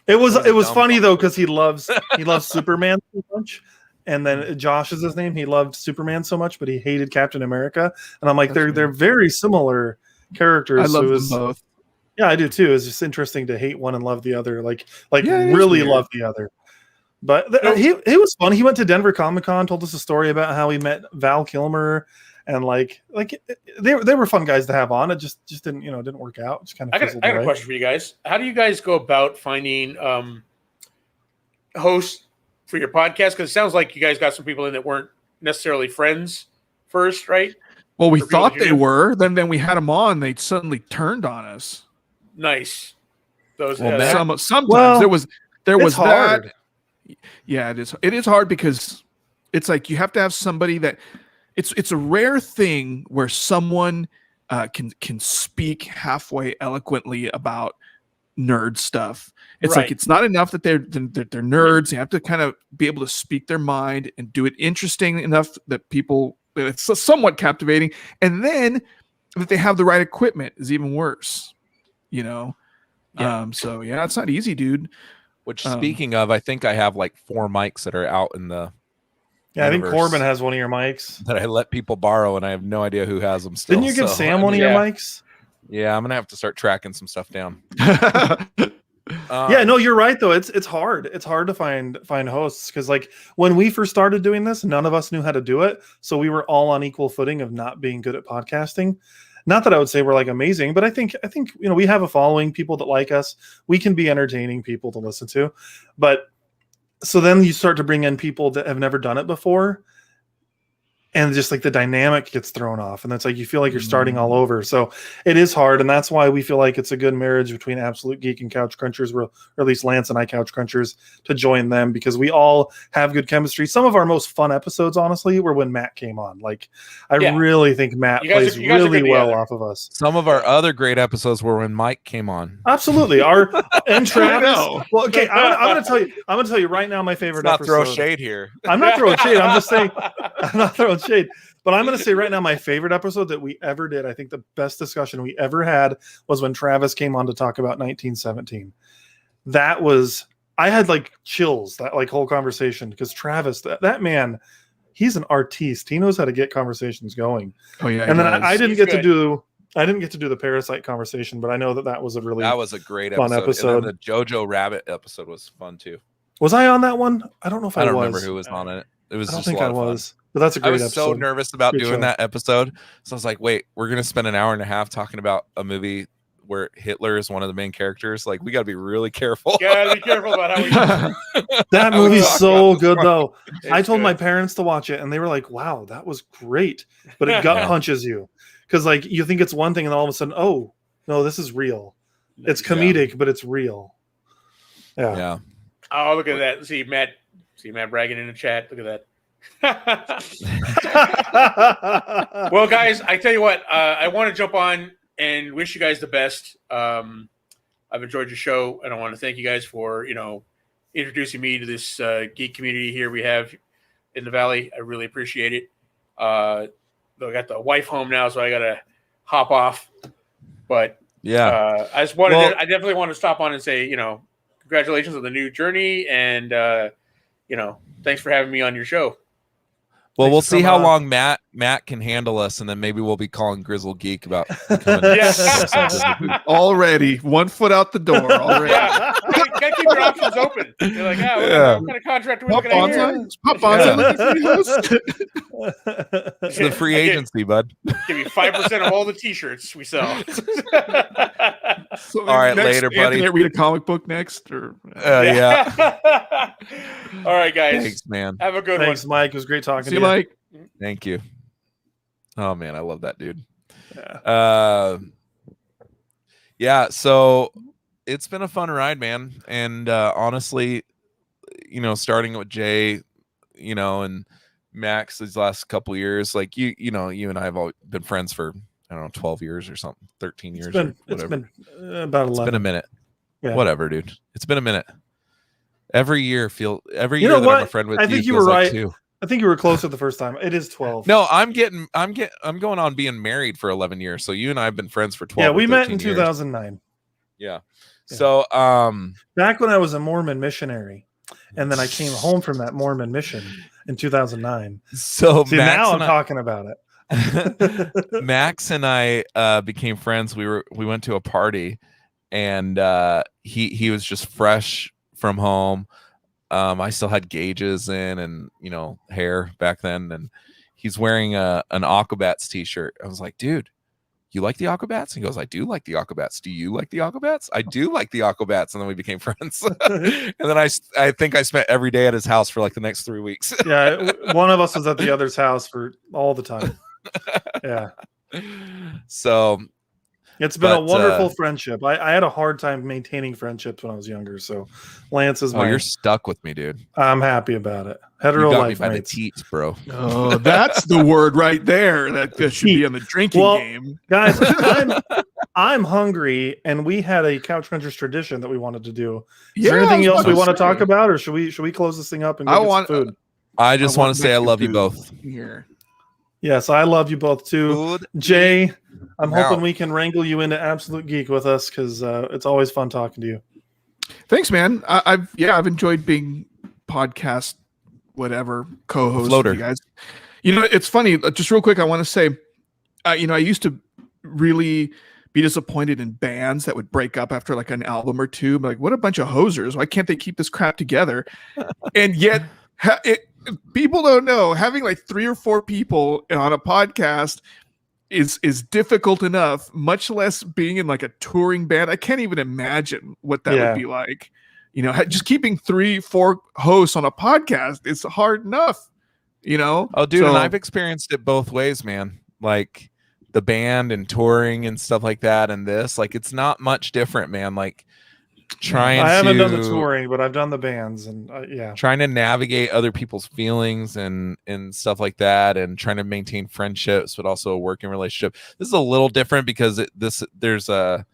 It was That was a dumb funny though because he loves Superman so much. And then Josh is his name. He loved Superman so much, but he hated Captain America. And I'm like, That's they're very similar characters. I love so them both. Yeah, I do too. It's just interesting to hate one and love the other. Yeah, it is really weird. love the other. But he was fun. He went to Denver Comic Con, told us a story about how he met Val Kilmer, and they were fun guys to have on. It just didn't didn't work out. Just kind of I got a question for you guys. How do you guys go about finding hosts for your podcast? Because it sounds like you guys got some people in that weren't necessarily friends first, right? Well, we For people thought that you they knew? were. Then we had them on. They suddenly turned on us. Nice. Those Well, that- Sometimes Well, there was it's that. hard. Yeah, it is. It is hard because it's like you have to have somebody that it's a rare thing where someone can speak halfway eloquently about nerd stuff. It's Right. like it's not enough that they're nerds. You have to kind of be able to speak their mind and do it interesting enough that it's somewhat captivating, and then that they have the right equipment is even worse. Yeah. So yeah, it's not easy, dude. Which, Um, speaking of, I think I have 4 mics that are out in the Yeah, I think universe Corbin has one of your mics. that I let people borrow, and I have no idea who has them still. Didn't you give so, Sam one of your mics? Yeah, I'm gonna have to start tracking some stuff down. Yeah, no, you're right though. It's hard. It's hard to find hosts because when we first started doing this, none of us knew how to do it. So we were all on equal footing of not being good at podcasting. Not that I would say we're amazing, but I think we have a following, people that like us. We can be entertaining people to listen to. But so then you start to bring in people that have never done it before. And just the dynamic gets thrown off, and that's you feel like you're starting all over. So it is hard, and that's why we feel like it's a good marriage between Absolute Geek and Couch Crunchers, or at least Lance and I, Couch Crunchers, to join them because we all have good chemistry. Some of our most fun episodes, honestly, were when Matt came on. I Yeah. really think Matt You guys plays are good really well together. off of us. Some of our other great episodes were when Mike came on. Absolutely, and Travis. know. Well, okay, I'm going to tell you. I'm going to tell you right now. My favorite Let's not throw episode. shade here. I'm not throwing shade. I'm just saying. I'm not throwing shade. But I'm going to say right now, my favorite episode that we ever did, I think the best discussion we ever had was when Travis came on to talk about 1917. That was, I had chills, that whole conversation, because Travis, that man, he's an artiste. He knows how to get conversations going. Oh yeah, And then I didn't He's get to good. do, the Parasite conversation, but I know that was a really, That was a great fun episode. And episode. then the Jojo Rabbit episode was fun too. was I on that one? I don't know if I I don't was. remember who was on it. It was I don't just a think lot I of fun. was. But that's a I great was episode. so nervous about Good doing show. that episode. So I was like, wait, we're going to spend an hour and a half talking about a movie where Hitler is one of the main characters. We got to be really careful. Gotta be careful about how we. That I was movie's talking so about this good one. though. I It's told good. my parents to watch it and they were like, wow, that was great. But it gut punches you. Because you think it's one thing and all of a sudden, oh no, this is real. It's comedic, but it's real. Yeah. Yeah. Oh, look at that! See Matt bragging in the chat. Look at that. Well, guys, I tell you what, I want to jump on and wish you guys the best. I've enjoyed your show, and I want to thank you guys for introducing me to this geek community here we have in the Valley. I really appreciate it. Though I got the wife home now, so I got to hop off. But Yeah. I just wanted Well- I definitely want to stop on and say, congratulations on the new journey, and thanks for having me on your show. Well, Thanks we'll for see coming how on. long Matt can handle us, and then maybe we'll be calling Grizzle Geek about becoming Yeah. Already 1 foot out the door. Already. Yeah, gotta keep your options open. You're like, what kind of contract are we Pop looking at here? Bonza? Pop Bonza looking for you, host? It's the free agency, bud. Give me 5% of all the T-shirts we sell. So All right, next, later, buddy. Anthony, read a comic book next, or Yeah. All right, guys. Thanks, man. Have a good Thanks, one. Mike. It was great talking see to you, you. Mike. Thank you. Oh man, I love that dude. Yeah. Yeah, so it's been a fun ride, man. And honestly, starting with Jay, and Max these last couple years, like you and I have all been friends for 12 years or something, 13 years. It's been about 11. It's been a minute. Yeah. Whatever, dude. It's been a minute. Every year You that know I'm what? a friend with I you, think you feels were like right. 2. I think you were closer the first time. It is 12. No, I'm going on being married for 11 years. So you and I have been friends for 12. Yeah, or we met in 13 years. 2009. Yeah. So, Back when I was a Mormon missionary, and then I came home from that Mormon mission in 2009. so See, Max now I'm and I- talking about it. Max and I became friends. We went to a party, and he was just fresh from home. I still had gauges in and hair back then, and he's wearing an Aquabats t-shirt. I was like, dude, you like the Aquabats? He goes, I do like the Aquabats. Do you like the Aquabats? I do like the Aquabats. And then we became friends. And then I think I spent every day at his house for like the next 3 weeks. Yeah, one of us was at the other's house for all the time. Yeah. So It's been a But, wonderful friendship. I had a hard time maintaining friendships when I was younger. So Lance is you're stuck with me, dude. I'm happy about it. You Hetero got me life by the mates. teats, bro. Oh, that's the word right there. That should be on the drinking Well, game. Guys, I'm hungry, and we had a Couch Crunchers tradition that we wanted to do. Is there anything else we want to talk about, or should we close this thing up and go get some food? I just want to say I Mexican love you food both. here. Yes, I love you both too. Food. Jay, I'm Now. hoping we can wrangle you into Absolute Geek with us because it's always fun talking to you. Thanks, man. I've enjoyed being podcast whatever co-host with Floater. you guys. It's funny. Just real quick, I want to say, I used to really be disappointed in bands that would break up after like an album or two. I'm like, what a bunch of hosers! Why can't they keep this crap together? And yet, people don't know having like 3 or 4 people on a podcast is difficult enough, much less being in like a touring band. I can't even imagine what that would be like. Just keeping 3-4 hosts on a podcast is hard enough. Oh, dude, and I've experienced it both ways, man. Like the band and touring and stuff like that, and this, like, it's not much different, man. Like I haven't done the touring, but I've done the bands, and trying to navigate other people's feelings and stuff like that, and trying to maintain friendships, but also a working relationship. This is a little different because there's a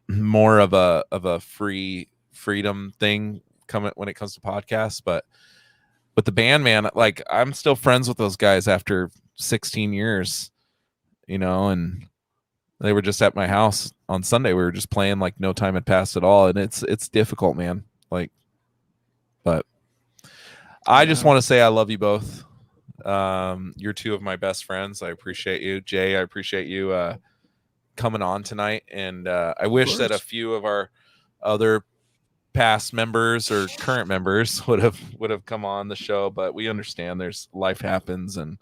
more of a freedom thing coming when it comes to podcasts, but the band, man, like I'm still friends with those guys after 16 years, and they were just at my house on Sunday. We were just playing like no time had passed at all. And it's difficult, man. Like, but I just want to say I love you both. You're 2 of my best friends. I appreciate you. Jay, I appreciate you coming on tonight. And I wish that a few of our other past members or current members would have come on the show, but we understand there's life happens. And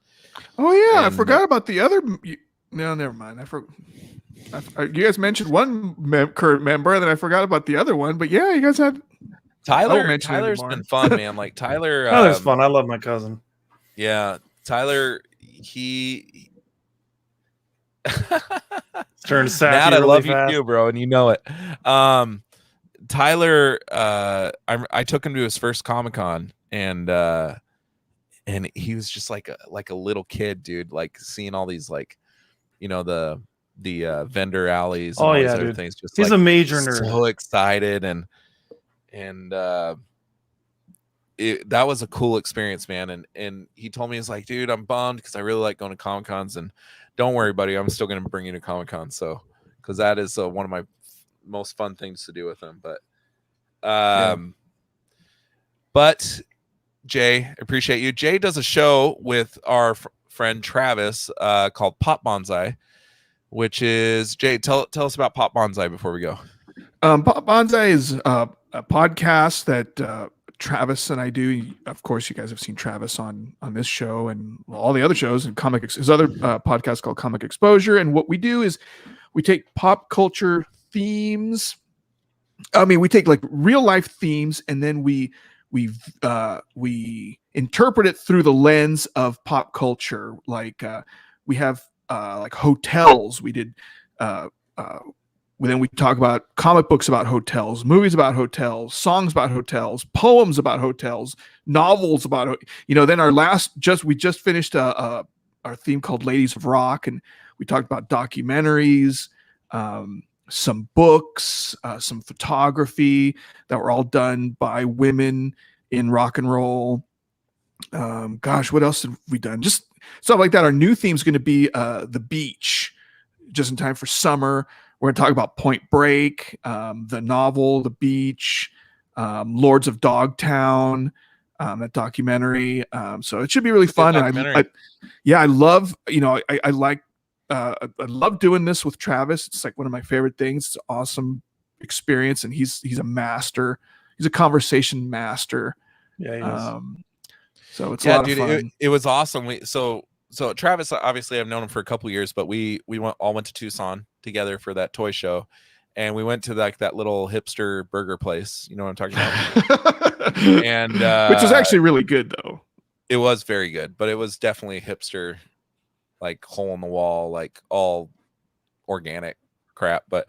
I forgot about the other. No, never mind. You guys mentioned one current member, and then I forgot about the other one. But yeah, you guys had Tyler's been fun, man. Like Tyler, Tyler's fun. I love my cousin. Yeah, Tyler, he turned sassy. Matt, I really love fast. you too, bro, and you know it. Tyler, I took him to his first Comic-Con, and he was just like a little kid, dude. Like seeing all these like, the vendor alleys. And all these other dude. things. Just he's like, a major nerd. So excited and that was a cool experience, man. And he told me, he's like, dude, I'm bummed because I really like going to Comic-Cons, and don't worry, buddy, I'm still going to bring you to Comic-Con. So, because that is one of my most fun things to do with him. But But Jay, appreciate you. Jay does a show with our friend Travis called Pop Bonsai, which is Jay. Tell us about Pop Bonsai before we go. Pop Bonsai is a podcast that Travis and I do. Of course, you guys have seen Travis on this show and all the other shows and his other podcast called Comic Exposure. And what we do is we take pop culture themes. I mean, we take like real life themes and then we interpret it through the lens of pop culture. Like we have like hotels. We did. Then we talk about comic books about hotels, movies about hotels, songs about hotels, poems about hotels, novels about, then we just finished our theme called Ladies of Rock. And we talked about documentaries, some books, some photography that were all done by women in rock and roll. What else have we done? Just stuff like that. Our new theme is going to be the beach, just in time for summer. We're going to talk about Point Break, the novel, The Beach, Lords of Dogtown, that documentary. So it should be really fun. And I love, I love doing this with Travis. It's like one of my favorite things. It's an awesome experience, and he's a master. He's a conversation master. Yeah, he is. So it's a lot of fun. It was awesome. So Travis, obviously I've known him for a couple of years, but we all went to Tucson together for that toy show, and we went to like that little hipster burger place. You know what I'm talking about? And which is actually really good though. It was very good, but it was definitely hipster, like hole in the wall, like all organic crap. But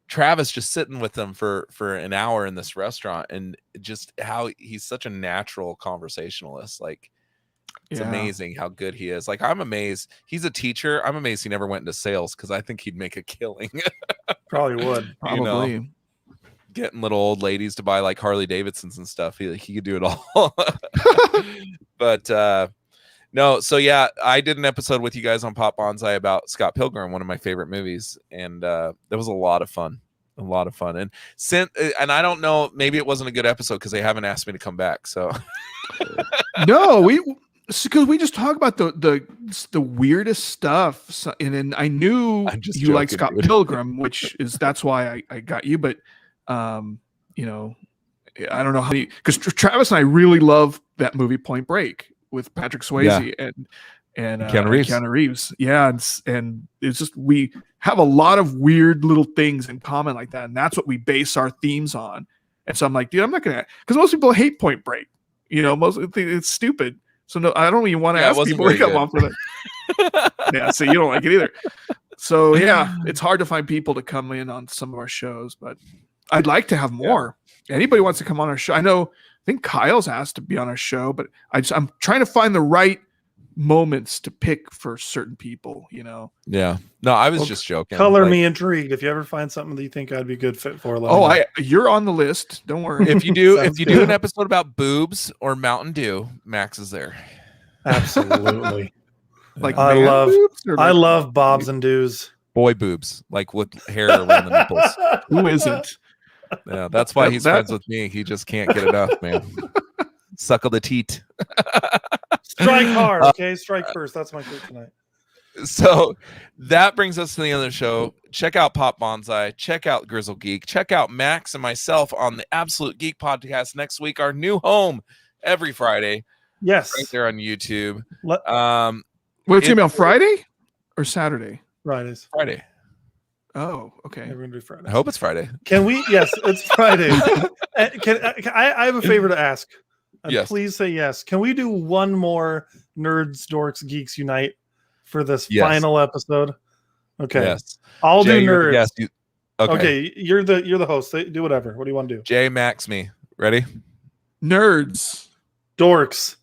Travis just sitting with them for an hour in this restaurant, and just how he's such a natural conversationalist. Like, it's amazing how good he is. Like, I'm amazed. He's a teacher. I'm amazed he never went into sales, because I think he'd make a killing. Probably would. Probably. Getting little old ladies to buy like Harley Davidsons and stuff. He could do it all. But no, so yeah, I did an episode with you guys on Pop Bonsai about Scott Pilgrim, one of my favorite movies, and that was a lot of fun. And I don't know, maybe it wasn't a good episode because they haven't asked me to come back. So no, because we just talk about the weirdest stuff. So, and then I knew you like Scott Pilgrim, that's why I got you. But I don't know how because Travis and I really love that movie Point Break with Patrick Swayze and Keanu Reeves. Yeah, and it's just we have a lot of weird little things in common like that, and that's what we base our themes on. And so I'm like, dude, I'm not gonna, because most people hate Point Break. Most it's stupid. So no, I don't even want to ask people to come on for that. Yeah, so you don't like it either. So yeah, it's hard to find people to come in on some of our shows, but I'd like to have more. Yeah. Anybody wants to come on our show? I think Kyle's asked to be on our show, but I'm trying to find the right moments to pick for certain people. Yeah. No, I was just joking. Color me intrigued. If you ever find something that you think I'd be a good fit for, you're on the list. Don't worry. If you do an episode about boobs or Mountain Dew, Max is there. Absolutely. Like I love Bobs and Dews. Boy boobs, like with hair around the nipples. Who isn't? Yeah, that's why he's friends with me. He just can't get enough, man. Suckle the teat. Strike hard, okay? Strike first. That's my clip tonight. So that brings us to the end of the show. Check out Pop Bonsai. Check out Grizzle Geek. Check out Max and myself on the Absolute Geek Podcast next week. Our new home every Friday. Yes. Right there on YouTube. Wait, it's going to be on Friday or Saturday? Fridays. Friday. Oh, okay. We're going to do Friday. I hope it's Friday. Can we? Yes, it's Friday. I have a favor to ask. Yes. Please say yes. Can we do one more Nerds, Dorks, Geeks Unite for this final episode? Okay. Yes. I'll do Nerds. Yes. Okay. You're the host. Do whatever. What do you want to do? Jay, Max, me. Ready? Nerds. Dorks.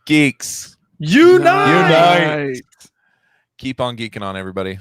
Geeks. Unite. Keep on geeking on, everybody.